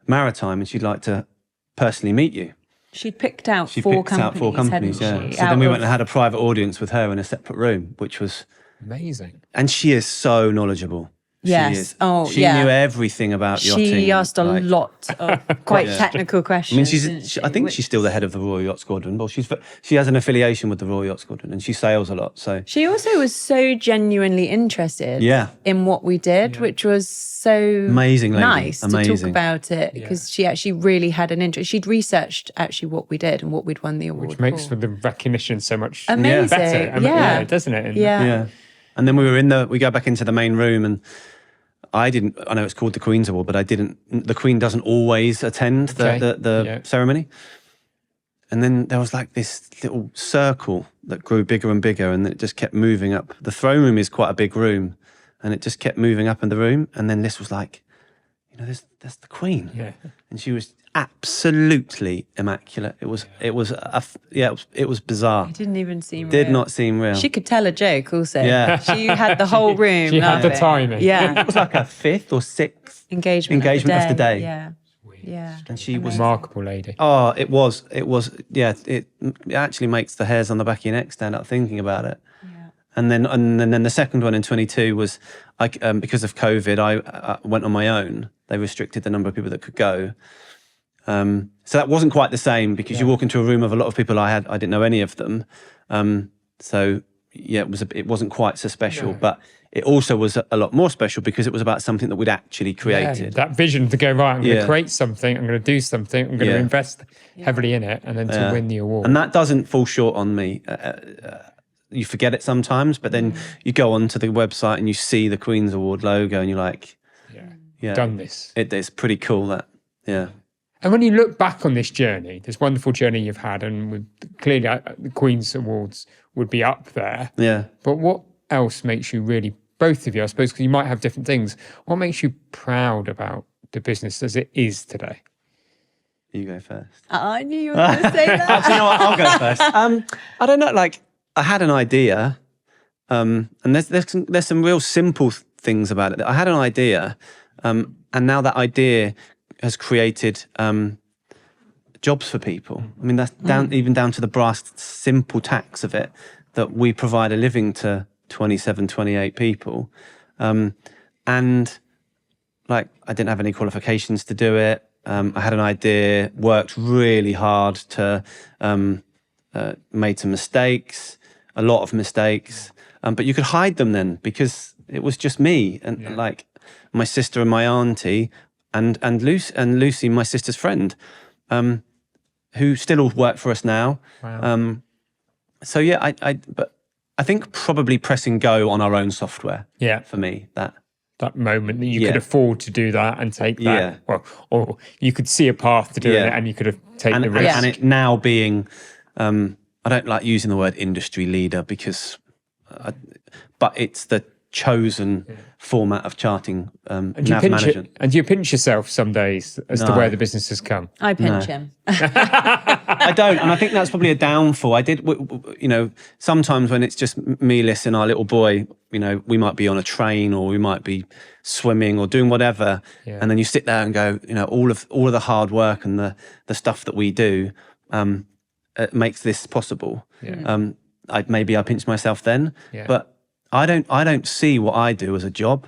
maritime and she'd like to personally meet you. She'd picked out She 4 picked companies, out 4 companies, hadn't yeah. she? So then we went and had a private audience with her in a separate room, which was... Amazing. And she is so knowledgeable. Yes. She is. Oh, she yeah. knew everything about yachting. She asked a like- lot of quite technical questions. I mean, I think she's still the head of the Royal Yacht Squadron. Well, she has an affiliation with the Royal Yacht Squadron, and she sails a lot. So She also was so genuinely interested in what we did, which was so Amazing lady. nice to talk Amazing. about it because she actually really had an interest. She'd researched actually what we did and what we'd won the award Which makes for the recognition so much Amazing. better. I mean, Yeah. doesn't it? And Yeah. And then we go back into the main room, and I know it's called the Queen's Award, but the Queen doesn't always attend the ceremony. And then there was like this little circle that grew bigger and bigger, and it just kept moving up. The throne room is quite a big room, and it just kept moving up in the room. And then this was like, there's the Queen. Yeah. And she was absolutely immaculate. It was bizarre. It didn't even seem Did real. not seem real. She could tell a joke also. Yeah. She had the whole room. She had the laughing. timing. Yeah. It was like a 5th or 6th engagement of the day. Yeah. Yeah. And she was Remarkable lady. Oh, it was. It actually makes the hairs on the back of your neck stand up thinking about it. Yeah. And then the second one in 22 was because of COVID, I went on my own. They restricted the number of people that could go. So that wasn't quite the same because you walk into a room of a lot of people I didn't know any of them. So yeah, it wasn't quite so special, but it also was a lot more special because it was about something that we'd actually created. That vision to go, right, I'm going to create something, I'm going to do something, I'm going to invest heavily in it, and then to win the award. And that doesn't fall short on me. You forget it sometimes, but then you go onto the website and you see the Queen's Award logo and you're like, done this. It's pretty cool that, And when you look back on this journey, this wonderful journey you've had, and clearly the Queen's Awards would be up there. Yeah. But what else makes you really, both of you, I suppose, because you might have different things, what makes you proud about the business as it is today? You go first. I knew you were going to say that. Do you know what? I'll go first. I don't know. Like, I had an idea, and there's some real simple things about it. I had an idea, and now that idea has created jobs for people. I mean, that's even down to the brass simple tacks of it, that we provide a living to 27, 28 people. And like, I didn't have any qualifications to do it. I had an idea, worked really hard to, made some mistakes, a lot of mistakes, but you could hide them then because it was just me and like my sister and my auntie and Lucy, my sister's friend, who still all work for us now. Wow. So yeah, but I think probably pressing go on our own software. Yeah. For me, that that moment that you could afford to do that and take that. Yeah. Well, or you could see a path to doing it and you could have taken the risk. And it now being, I don't like using the word industry leader because, but it's the chosen format of charting nav management. And do you pinch yourself some days as to where the business has come? I pinch him. I don't, and I think that's probably a downfall. I did, sometimes when it's just me, Liz, and our little boy, we might be on a train or we might be swimming or doing whatever, and then you sit there and go, all of the hard work and the stuff that we do makes this possible. I pinch myself then, but I don't see what I do as a job.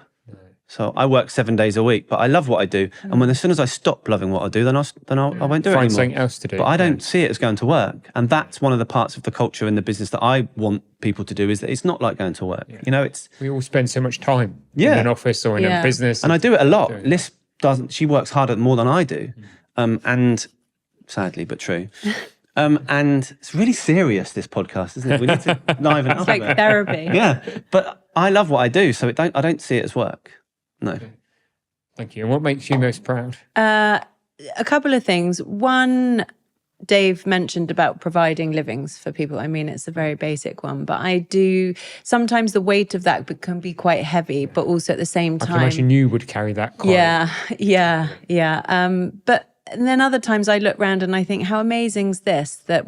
So I work 7 days a week, but I love what I do. And as soon as I stop loving what I do, then I won't do it anymore. Find something else to do. But I don't see it as going to work. And that's one of the parts of the culture in the business that I want people to do, is that it's not like going to work. We all spend so much time in an office or in a business. And I do it a lot. Liz doesn't. She works harder more than I do. And sadly, but true. And it's really serious, this podcast, isn't it? We need to liven it up. It's like therapy. Yeah. But I love what I do, so I don't see it as work. No. Thank you. And what makes you most proud? A couple of things. One, Dave mentioned about providing livings for people. I mean, it's a very basic one, but I do, sometimes the weight of that can be quite heavy, but also at the same time. I can imagine you would carry that quite. Yeah. But and then other times I look around and I think, how amazing is this? That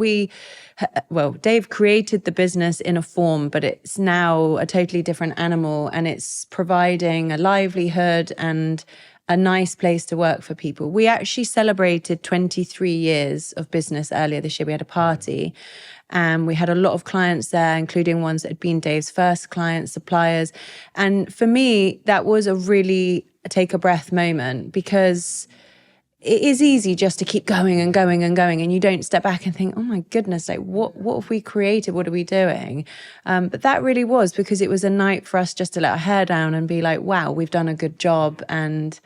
Dave created the business in a form, but it's now a totally different animal, and it's providing a livelihood and a nice place to work for people. We actually celebrated 23 years of business earlier this year. We had a party and we had a lot of clients there, including ones that had been Dave's first clients, suppliers. And for me, that was a really take a breath moment, because it is easy just to keep going and going and going, and you don't step back and think, oh my goodness, like what have we created? What are we doing? But that really was because it was a night for us just to let our hair down and be like, wow, we've done a good job, and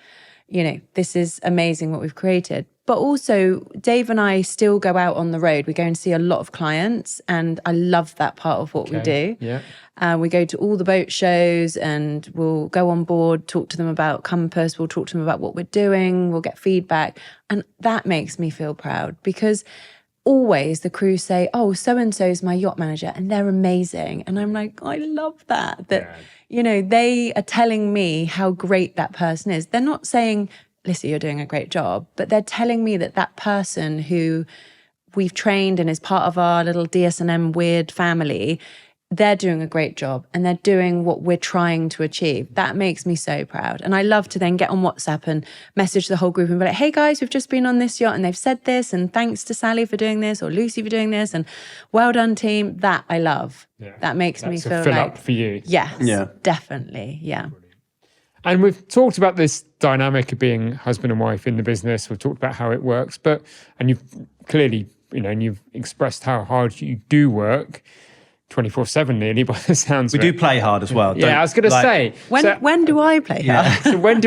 this is amazing what we've created. But also, Dave and I still go out on the road. We go and see a lot of clients, and I love that part of what we do. Yeah. We go to all the boat shows and we'll go on board, talk to them about Compass, we'll talk to them about what we're doing, we'll get feedback. And that makes me feel proud, because always the crew say, oh, so-and-so is my yacht manager and they're amazing. And I'm like, I love that. They are telling me how great that person is. They're not saying, Lisa, you're doing a great job, but they're telling me that person who we've trained and is part of our little DSNM weird family, they're doing a great job and they're doing what we're trying to achieve. That makes me so proud. And I love to then get on WhatsApp and message the whole group and be like, hey guys, we've just been on this yacht and they've said this, and thanks to Sally for doing this, or Lucy for doing this, and well done team. That I love. That makes me feel fill like, up for you. Yes, definitely. Yeah. And we've talked about this dynamic of being husband and wife in the business. We've talked about how it works, and you've clearly, and you've expressed how hard you do work 24/7 nearly, by the sounds of it. We do play hard as well. Yeah, I was going to say. When do I play hard? So when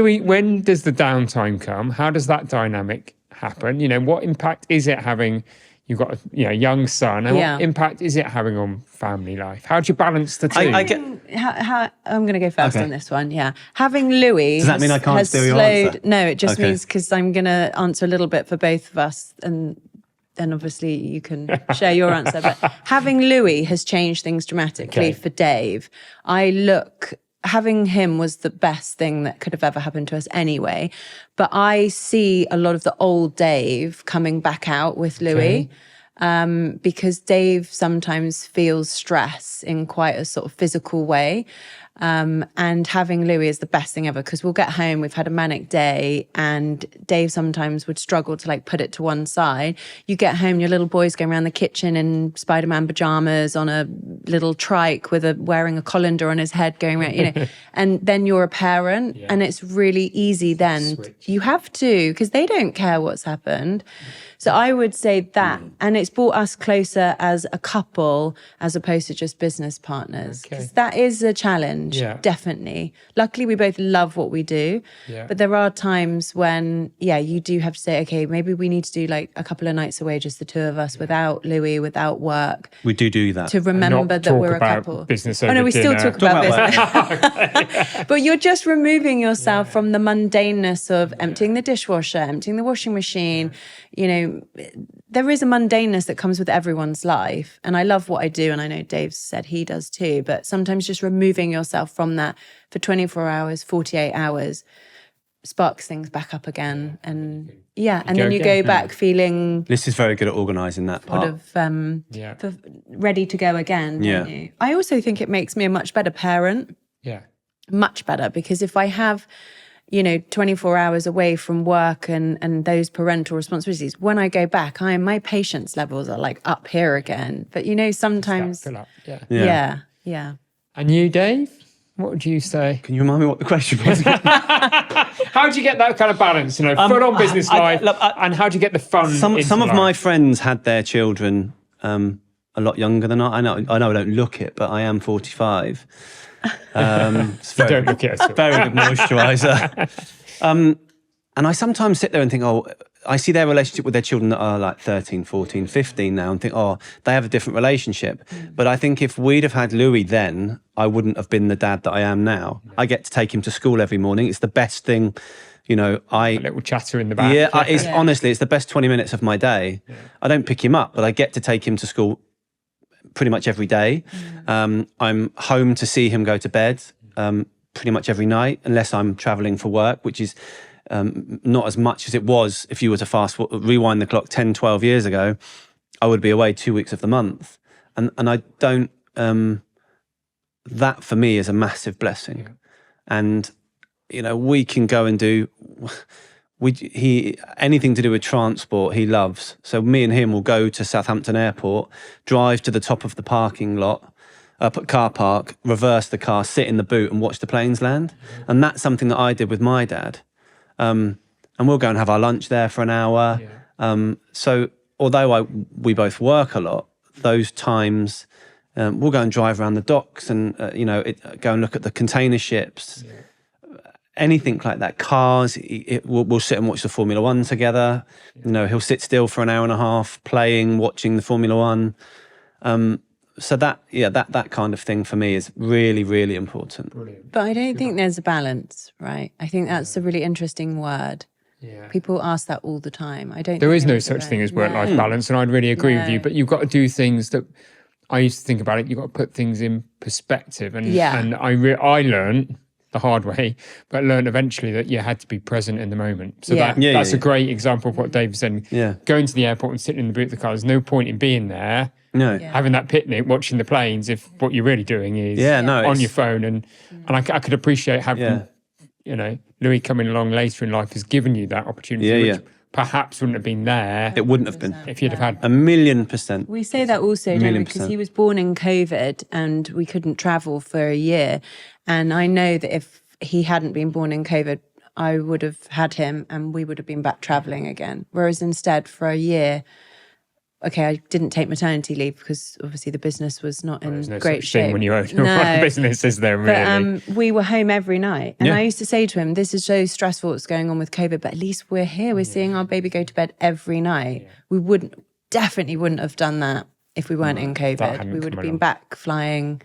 does the downtime come? How does that dynamic happen? What impact is it having? You've got a young son. And what impact is it having on family life? How do you balance the two? I'm going to go first on this one. Yeah. Having Louis. Does that mean I can't steal your answer? No, it just means because I'm going to answer a little bit for both of us, and then obviously you can share your answer. But having Louis has changed things dramatically for Dave. Having him was the best thing that could have ever happened to us anyway. But I see a lot of the old Dave coming back out with Louis, because Dave sometimes feels stress in quite a sort of physical way. And having Louis is the best thing ever, because we'll get home, we've had a manic day, and Dave sometimes would struggle to put it to one side. You get home, your little boy's going around the kitchen in Spider-Man pajamas on a little trike wearing a colander on his head going around, and then you're a parent and it's really easy then. Switch. You have to, because they don't care what's happened. So I would say that, and it's brought us closer as a couple as opposed to just business partners. Because that is a challenge. challenge, Yeah. definitely. Luckily, we both love what we do. Yeah. But there are times when, you do have to say, okay, maybe we need to do like a couple of nights away, just the two of us, without Louis, without work, We do that. to remember that talk we're a about couple. business Oh no, over we still dinner. talk about about business. But you're just removing yourself from the mundaneness of emptying the dishwasher, emptying the washing machine. You know, there is a mundaneness that comes with everyone's life. And I love what I do. And I know Dave said he does too. But sometimes just removing yourself from that for 24 hours, 48 hours, sparks things back up again. And and then you go back feeling Liz is very good at organising that part. sort of ready to go again, don't you? I also think it makes me a much better parent. Yeah. Much better, because if I have 24 hours away from work and those parental responsibilities, when I go back, my patience levels are like up here again. But sometimes Fill up. Yeah. yeah. And you, Dave? What would you say? Can you remind me what the question was? How do you get that kind of balance? Full on business life, and how do you get the fun? Some of my friends had their children a lot younger than I. I know I don't look it, but I am 45. It's very, Don't look at it. very good moisturiser. And I sometimes sit there and think, I see their relationship with their children that are like 13, 14, 15 now, and think, they have a different relationship. But I think if we'd have had Louis then, I wouldn't have been the dad that I am now. I get to take him to school every morning. It's the best thing, A little chatter in the back. Honestly, it's the best 20 minutes of my day. Yeah. I don't pick him up, but I get to take him to school pretty much every day. I'm home to see him go to bed pretty much every night, unless I'm traveling for work, which is not as much as it was if you were to rewind the clock 10, 12 years ago. I would be away 2 weeks of the month. And I don't, that for me is a massive blessing. Yeah. And, we can go and do, anything to do with transport, he loves. So me and him will go to Southampton Airport, drive to the top of the parking lot, car park, reverse the car, sit in the boot and watch the planes land. And that's something that I did with my dad. And we'll go and have our lunch there for an hour. Yeah. So although we both work a lot, those times we'll go and drive around the docks and, go and look at the container ships. Yeah. Anything like that, cars, we'll sit and watch the Formula One together. Yeah. He'll sit still for an hour and a half, watching the Formula One. So that kind of thing for me is really, really important. Brilliant. But I don't think there's a balance, right? I think that's a really interesting word. Yeah. People ask that all the time. There is no such thing as work-life balance, and I'd really agree with you. But you've got to do things that I used to think about it. You've got to put things in perspective, and I learned the hard way, but learned eventually that you had to be present in the moment. So that's a great example of what Dave said. Yeah. Going to the airport and sitting in the boot of the car, there's no point in being there. No. Having that picnic, watching the planes, if what you're really doing is on your phone. And I could appreciate having, Louis coming along later in life has given you that opportunity, which perhaps wouldn't have been there. It wouldn't have been. If you'd have had 1,000,000%. We say that also, don't we? Because he was born in COVID and we couldn't travel for a year. And I know that if he hadn't been born in COVID, I would have had him and we would have been back traveling again. Whereas instead, for a year, I didn't take maternity leave because obviously the business was not in great shape. When you own your own business, is there really? But we were home every night. And I used to say to him, this is so stressful what's going on with COVID, but at least we're here. We're seeing our baby go to bed every night. Yeah. We definitely wouldn't have done that if we weren't in COVID. We would have been back flying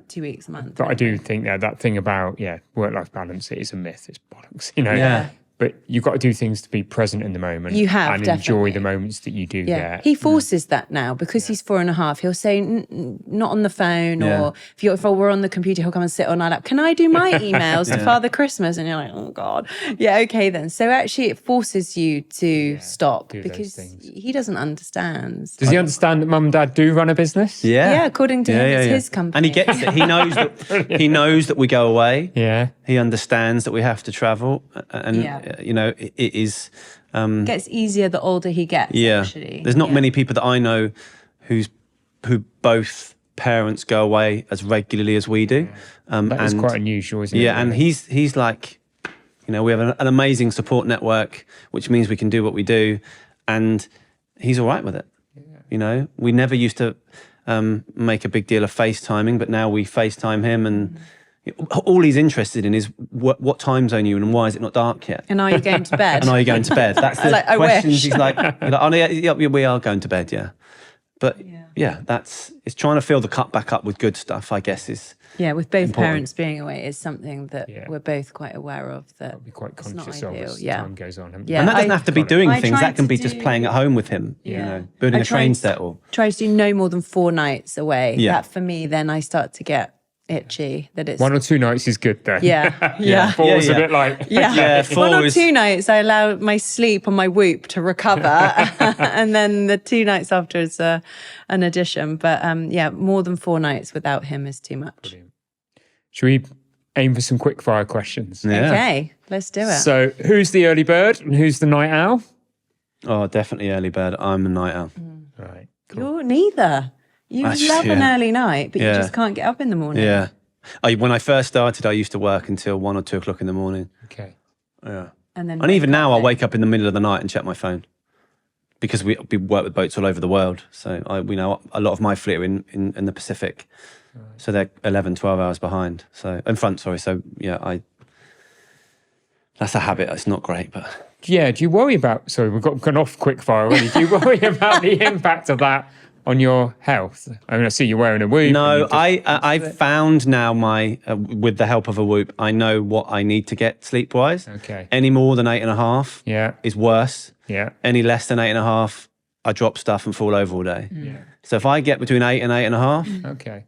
2 weeks a month. But I do think that thing about, work-life balance, it is a myth. It's bollocks, Yeah. But you've got to do things to be present in the moment. You have, and definitely. Enjoy the moments that you do get. He forces that now because he's 4.5. He'll say, not on the phone, or if we're on the computer, he'll come and sit on our lap. Can I do my emails to Father Christmas? And you're like, oh God. Yeah, okay then. So actually it forces you to stop because he doesn't understand. Does he understand that mum and dad do run a business? Yeah. Yeah, according to him, it's his company. And he gets it. He knows that he knows that we go away. Yeah. He understands that we have to travel. And it is gets easier the older he gets. Actually. There's not many people that I know who both parents go away as regularly as we do. That is quite unusual, isn't it? Yeah, and he's like, we have an amazing support network, which means we can do what we do, and he's all right with it. Yeah. We never used to make a big deal of FaceTiming, but now we FaceTime him, and All he's interested in is what time zone are you in and why is it not dark yet? And are you going to bed? And are you going to bed? That's the I questions. wish. He's like, oh, yeah, we are going to bed, yeah. But it's trying to fill the cup back up with good stuff, I guess, is with both important. Parents being away is something that we're both quite aware of. That I'll be quite it's not conscious of ideal. as time goes on. And that doesn't have to be doing things. tried That can to be just do- playing at home with him, you know, building a train set or... Try to do no more than 4 nights away. Yeah. That for me, then I start to get itchy. That it's 1 or 2 nights is good then. Yeah. 4 is a bit like... Yeah. 4 1 or is- 2 nights, I allow my sleep and my whoop to recover, and then the 2 nights after is an addition. But more than 4 nights without him is too much. Brilliant. Should we aim for some quickfire questions? Yeah. Okay, let's do it. So, who's the early bird and who's the night owl? Oh, definitely early bird. I'm a night owl. Right. You're neither. You love an early night, but you just can't get up in the morning. Yeah. When I first started, I used to work until 1 or 2 o'clock in the morning. Okay. Yeah. And even now, I'll wake up in the middle of the night and check my phone because we work with boats all over the world. So we know a lot of my fleet are in the Pacific. Right. So they're 11, 12 hours behind. In front, sorry. So that's a habit. It's not great, but... Yeah, do you worry about... Sorry, we've gone off quickfire already. Do you worry about the impact of that on your health? I mean, I see you're wearing a whoop. No, I found now with the help of a whoop, I know what I need to get sleep-wise. Okay. Any more than 8.5 is worse. Yeah. Any less than 8.5, I drop stuff and fall over all day. Yeah. So if I get between 8 and 8.5, Okay.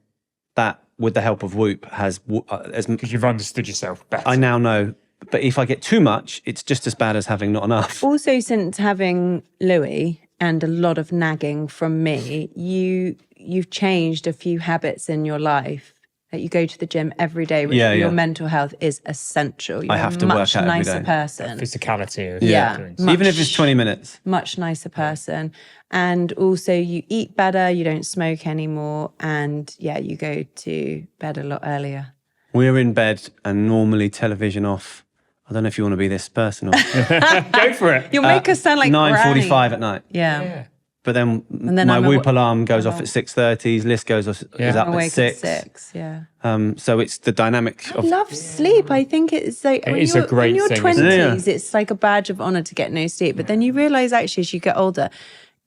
that, with the help of whoop, has... Because you've understood yourself better. I now know. But if I get too much, it's just as bad as having not enough. Also, since having Louis and a lot of nagging from me, you've changed a few habits in your life. That you go to the gym every day, which for your mental health is essential. You're I have to a work much out every nicer day. person. Physicality. Even if it's 20 minutes. Much nicer person. And also you eat better, you don't smoke anymore, and you go to bed a lot earlier. We're in bed and normally television off. I don't know if you want to be this person or... Go for it. You'll make us sound like 9:45 at night. Yeah. But then my whoop alarm goes off at 6:30. His list is up Awake at 6. At 6, so it's the dynamic I love sleep. I think it's like It is a great in your thing, 20s, it's like a badge of honor to get no sleep. But then you realize actually as you get older,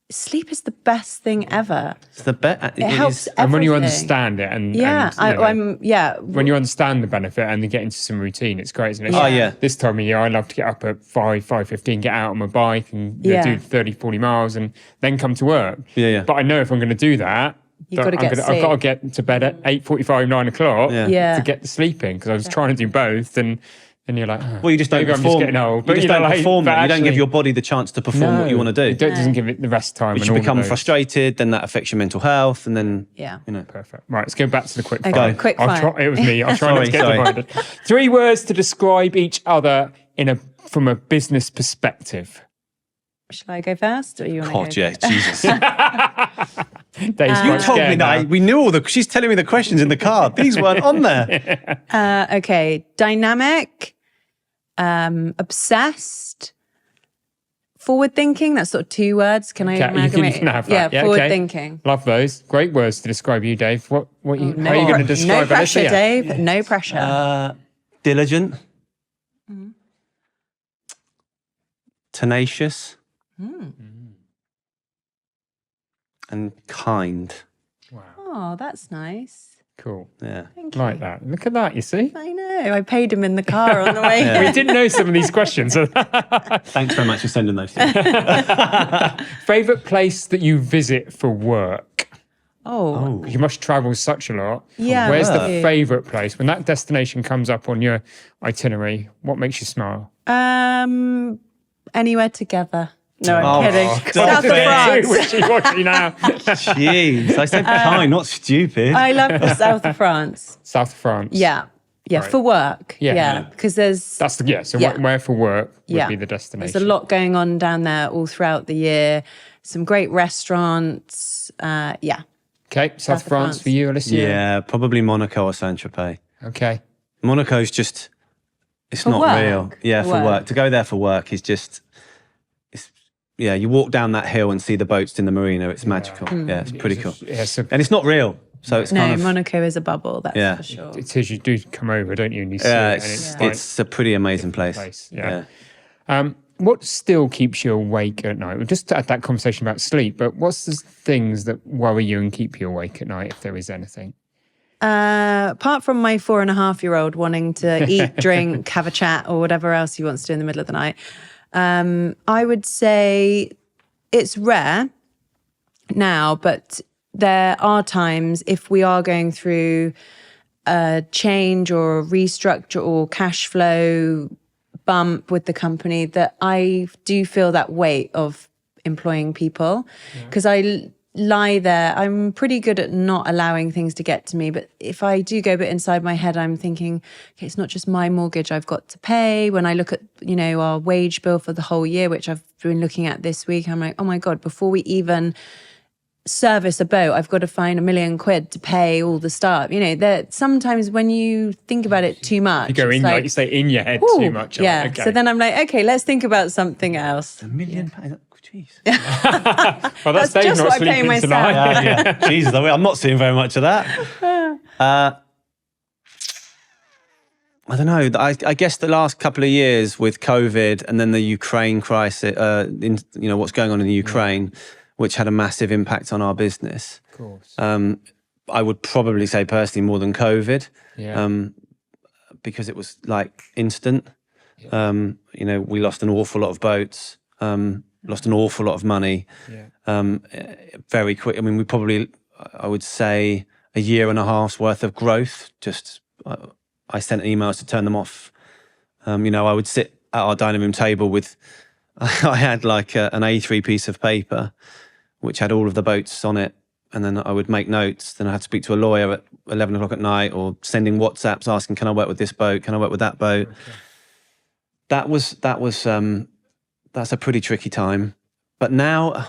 sleep is the best thing ever. It's the best. It helps everything. And when you understand it when you understand the benefit and you get into some routine, it's great, isn't it? Oh, yeah. This time of year, I love to get up at 5:15, get out on my bike and do 30, 40 miles and then come to work. Yeah. But I know if I'm going to do that, You've got to get sleep. I've got to get to bed at 8:45, 9 o'clock Yeah. to get the sleep in because I was trying to do both and you're like, well, you just don't maybe perform. I'm just getting old. You just don't perform but it. You don't give actually- your body the chance to perform what you want to do. It doesn't give it the rest time. But and you all of become those. frustrated, then that affects your mental health, and then Perfect. Right, let's go back to the quick Okay, fire. quick I'll fire. try, it was me. I'll try not to get Sorry. divided. 3 words to describe each other from a business perspective. Shall I go first, or you want God, to go? yeah, Jesus. Dave's You quite told me scared now. that. We knew all the... She's telling me the questions in the card. These weren't on there. Okay, dynamic, obsessed, forward thinking. That's sort of 2 words. Can I Okay, amalgamate? you can have that. Yeah, forward okay. thinking. Love those. Great words to describe you, Dave. How are you No going to describe pressure, Alicia? Dave. No pressure. Diligent. Tenacious. And kind. Wow. Oh, that's nice. Cool. Yeah. Thank you. Like that. Look at that, you see? I know. I paid him in the car on the way We here. didn't know some of these questions. Thanks very much for sending those to me. Favourite place that you visit for work? Oh, You must travel such a lot. Yeah, Where's the work. favourite place? When that destination comes up on your itinerary, what makes you smile? anywhere together. No, I'm Oh, kidding. God. South of France. Wishy-washy now. Jeez. I said kind, not stupid. I love the south of France. South of France. Yeah. Yeah, Right. for work. Yeah. Yeah, because there's That's the, so Yeah. where for work would yeah. be the destination. There's a lot going on down there all throughout the year. Some great restaurants. Yeah. Okay, South of France for you, Alicia? Yeah, probably Monaco or Saint-Tropez. Okay. Monaco's just, it's For not work. real. Yeah, For for work. work. To go there for work is just, you walk down that hill and see the boats in the marina. It's magical. Yeah, it's pretty cool. Yeah, so And it's not real. So it's No, Monaco is a bubble, that's for sure. It is, you do come over, don't you? And you see Yeah, it, and it's a pretty amazing place. Yeah. What still keeps you awake at night? We just had that conversation about sleep, but what's the things that worry you and keep you awake at night, if there is anything? Apart from my 4.5-year-old wanting to eat, drink, have a chat, or whatever else he wants to do in the middle of the night, I would say it's rare now, but there are times if we are going through a change or a restructure or cash flow bump with the company that I do feel that weight of employing people, because I lie there. I'm pretty good at not allowing things to get to me, but if I do go a bit inside my head, I'm thinking, okay, it's not just my mortgage I've got to pay. When I look at, our wage bill for the whole year, which I've been looking at this week, I'm like, oh my God, before we even service a boat, I've got to find £1 million to pay all the staff. That sometimes when you think about it too much, you go in, like you say, in your head too much. Yeah. Okay. So then I'm like, okay, let's think about something else. £1 million? Jeez. Well, that's Dave just not what I pay sleeping myself. tonight. Yeah. Jesus, I'm not seeing very much of that. I don't know. I guess the last couple of years with COVID and then the Ukraine crisis, what's going on in the Ukraine, which had a massive impact on our business. Of course. I would probably say personally more than COVID, because it was like instant. Yeah. We lost an awful lot of boats, lost an awful lot of money, very quick. I mean, I would say a year and a half's worth of growth. Just, I sent emails to turn them off. I would sit at our dining room table with, I had like an A3 piece of paper, which had all of the boats on it. And then I would make notes. Then I had to speak to a lawyer at 11 o'clock at night, or sending WhatsApps asking, can I work with this boat? Can I work with that boat? Okay. That's a pretty tricky time. But now,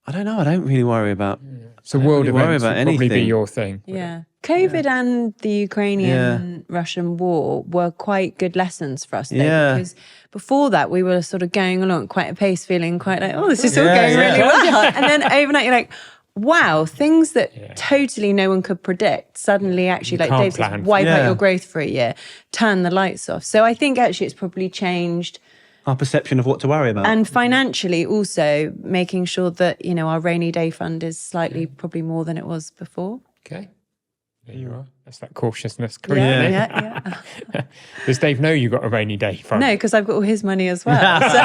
I don't know. I don't really worry about. So world really events would probably be your thing. Yeah. COVID and the Ukrainian-Russian war were quite good lessons for us, though, because before that we were sort of going along at quite a pace, feeling quite like, oh, this is all going really well. And then overnight you're like, wow, things that totally no one could predict suddenly actually, like Dave said, wipe out your growth for a year, turn the lights off. So I think actually it's probably changed our perception of what to worry about. And financially also making sure that, our rainy day fund is slightly probably more than it was before. Okay. There you are. That's that cautiousness. Yeah. Does Dave know you got a rainy day fund? No, because I've got all his money as well. So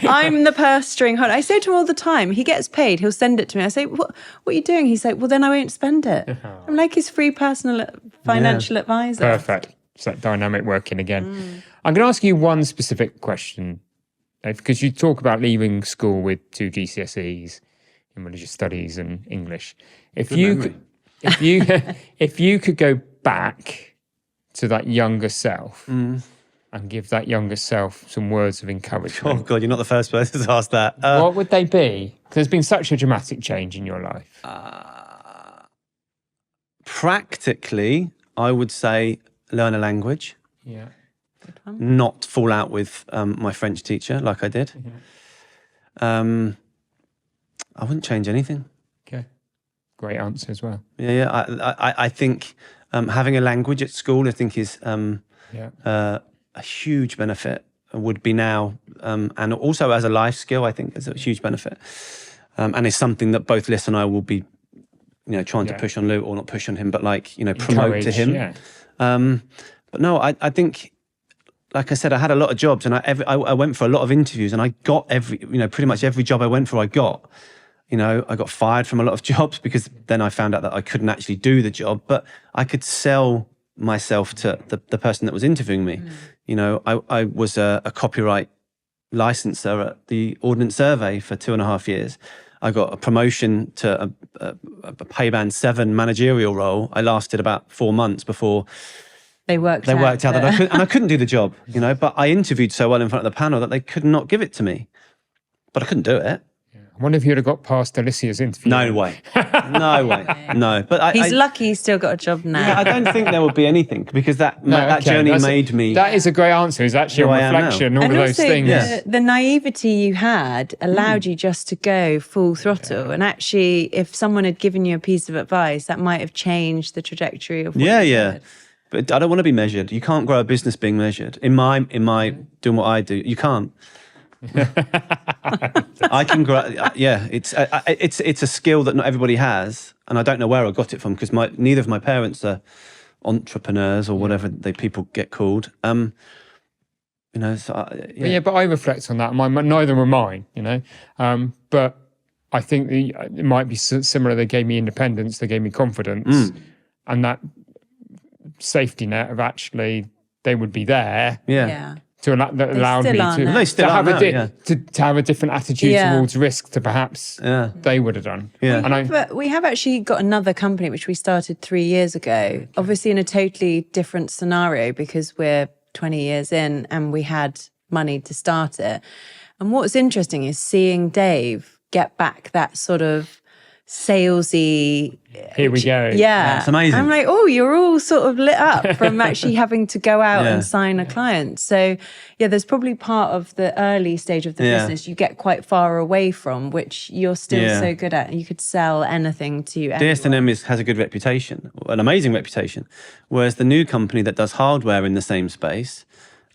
I'm the purse string holder. I say to him all the time, he gets paid, he'll send it to me. I say, what are you doing? He's like, well, then I won't spend it. I'm like his free personal financial advisor. Perfect. It's that dynamic working again. I'm going to ask you one specific question, Dave, because you talk about leaving school with 2 GCSEs in religious studies and English. If you could go back to that younger self and give that younger self some words of encouragement. Oh God, you're not the first person to ask that. What would they be? Because there's been such a dramatic change in your life. Practically, I would say learn a language. Yeah. Not fall out with my French teacher like I did. I wouldn't change anything. Okay. Great answer as well. I think having a language at school, I think, is a huge benefit. Would be now, and also as a life skill, I think is a huge benefit, and it's something that both Liz and I will be, trying to push on Lou, or not push on him, but promote to him. Yeah. But no, I think, like I said, I had a lot of jobs, and I went for a lot of interviews, and I got pretty much every job I went for, I got. I got fired from a lot of jobs because then I found out that I couldn't actually do the job, but I could sell myself to the person that was interviewing me. I was a copyright licenser at the Ordnance Survey for 2.5 years. I got a promotion to a pay band 7 managerial role. I lasted about 4 months before they worked out that I couldn't do the job, but I interviewed so well in front of the panel that they could not give it to me. But I couldn't do it. I wonder if you'd have got past Alicia's interview. No way. No way. No. But He's lucky he's still got a job now. Yeah, I don't think there would be anything because that journey made me. That is a great answer. Is actually who on I am reflection, now. all And of also those things. the naivety you had allowed you just to go full throttle. And actually, if someone had given you a piece of advice, that might have changed the trajectory of what you did. But I don't want to be measured. You can't grow a business being measured. In my doing what I do, you can't. I can grow. Yeah, it's a skill that not everybody has, and I don't know where I got it from because neither of my parents are entrepreneurs or whatever people get called. So but I reflect on that. Neither were mine, but I think it might be similar. They gave me independence, they gave me confidence, and that safety net of actually they would be there. To allow me to have a different attitude towards risk to perhaps they would have done. But we have actually got another company which we started 3 years ago, obviously in a totally different scenario because we're 20 years in and we had money to start it. And what's interesting is seeing Dave get back that sort of salesy. Here we go. It's amazing. I'm like, oh, you're all sort of lit up from actually having to go out and sign a client. So there's probably part of the early stage of the business you get quite far away from, which you're still so good at. You could sell anything to anyone. DSNM has a good reputation, an amazing reputation, whereas the new company that does hardware in the same space,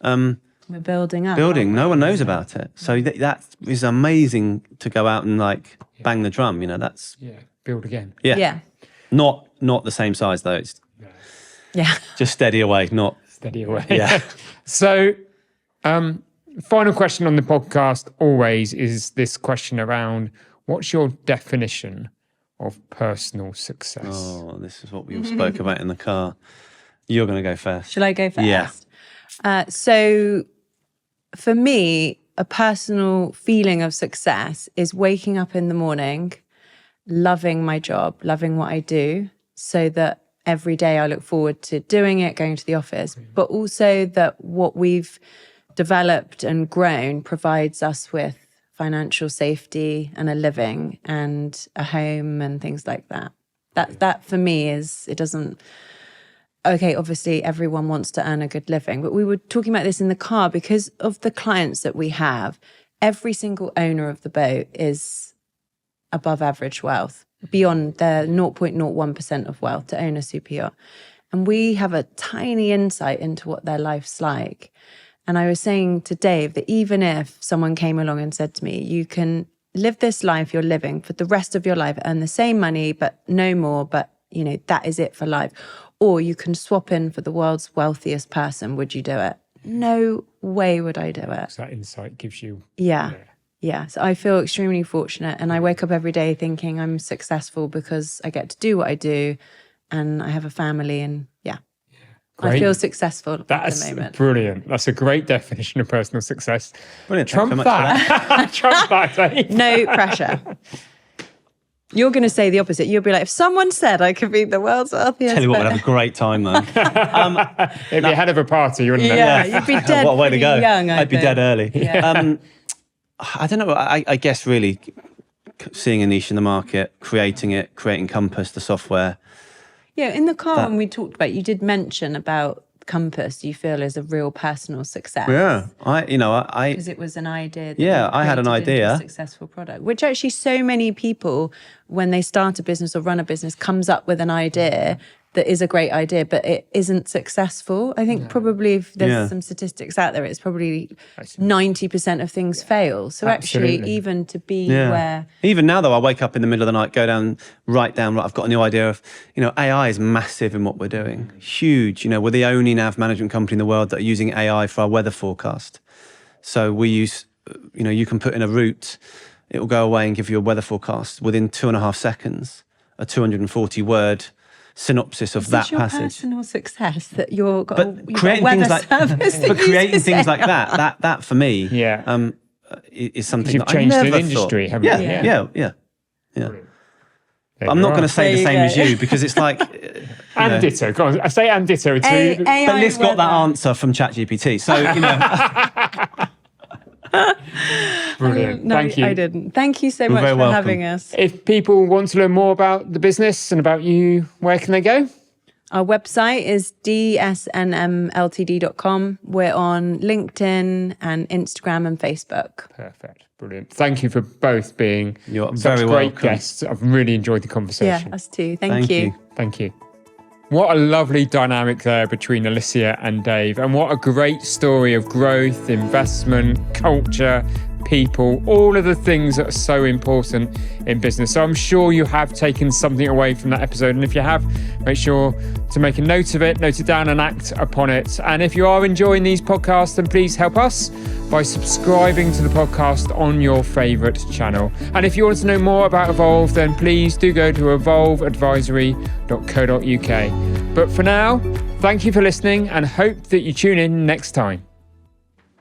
we're building up. No one knows about it. So that is amazing to go out and bang the drum. That's build again. Yeah. Not the same size though. It's just steady away, not steady away. Yeah. So, final question on the podcast always is this question around what's your definition of personal success? Oh, this is what we all spoke about in the car. You're going to go first. Shall I go first? Yeah. So for me, a personal feeling of success is waking up in the morning, loving my job, loving what I do, so that every day I look forward to doing it, going to the office, but also that what we've developed and grown provides us with financial safety and a living and a home and things like that. That for me is, it doesn't... Okay, obviously everyone wants to earn a good living, but we were talking about this in the car because of the clients that we have. Every single owner of the boat is above average wealth, beyond their 0.01% of wealth to own a super yacht. And we have a tiny insight into what their life's like. And I was saying to Dave that even if someone came along and said to me, you can live this life you're living for the rest of your life, earn the same money, but no more, but that is it for life. Or you can swap in for the world's wealthiest person. Would you do it? No way would I do it. So that insight gives you... Yeah. So I feel extremely fortunate. And I wake up every day thinking I'm successful because I get to do what I do and I have a family and Great. I feel successful That's at the moment. Brilliant. That's a great definition of personal success. Brilliant. Trump that. Trump that, Dave. No pressure. You're going to say the opposite. You'll be like, if someone said I could be the world's wealthiest... Tell you what, we'd have a great time though. It'd be ahead of a party, wouldn't it? Yeah, you'd be dead. What a way to go. Young, I'd be dead early. Yeah. I don't know. I guess really seeing a niche in the market, creating Compass, the software. Yeah, in the car when we talked about it, you did mention about Compass, you feel is a real personal success. Yeah, because it was an idea. I had an idea. A successful product, which actually so many people, when they start a business or run a business, comes up with an idea that is a great idea, but it isn't successful. I think probably if there's some statistics out there, it's probably 90% of things fail. So actually, even to be where... Even now, though, I wake up in the middle of the night, write down, I've got a new idea of, AI is massive in what we're doing. Huge. We're the only nav management company in the world that are using AI for our weather forecast. So we use, you can put in a route, it will go away and give you a weather forecast within 2.5 seconds, a 240-word synopsis of that passage. Personal success that you've got creating things like that for me is something you've that changed I never the industry, thought. haven't you? Yeah. I'm not going to say the same as you because it's like and ditto. Go on, I say and ditto too. But Liz got that answer from ChatGPT, so Brilliant. No, Thank you. I didn't. Thank you so You're much very for welcome. having us. If people want to learn more about the business and about you, where can they go? Our website is dsnmltd.com. We're on LinkedIn and Instagram and Facebook. Perfect. Brilliant. Thank you for both being You're such very great welcome. guests. I've really enjoyed the Yeah, conversation. us too. Thank you. Thank you. What a lovely dynamic there between Alicia and Dave. And what a great story of growth, investment, culture, people, all of the things that are so important in business. So I'm sure you have taken something away from that episode. And if you have, make sure to make a note of it, note it down and act upon it. And if you are enjoying these podcasts, then please help us by subscribing to the podcast on your favourite channel. And if you want to know more about Evolve, then please do go to evolveadvisory.co.uk. But for now, thank you for listening and hope that you tune in next time.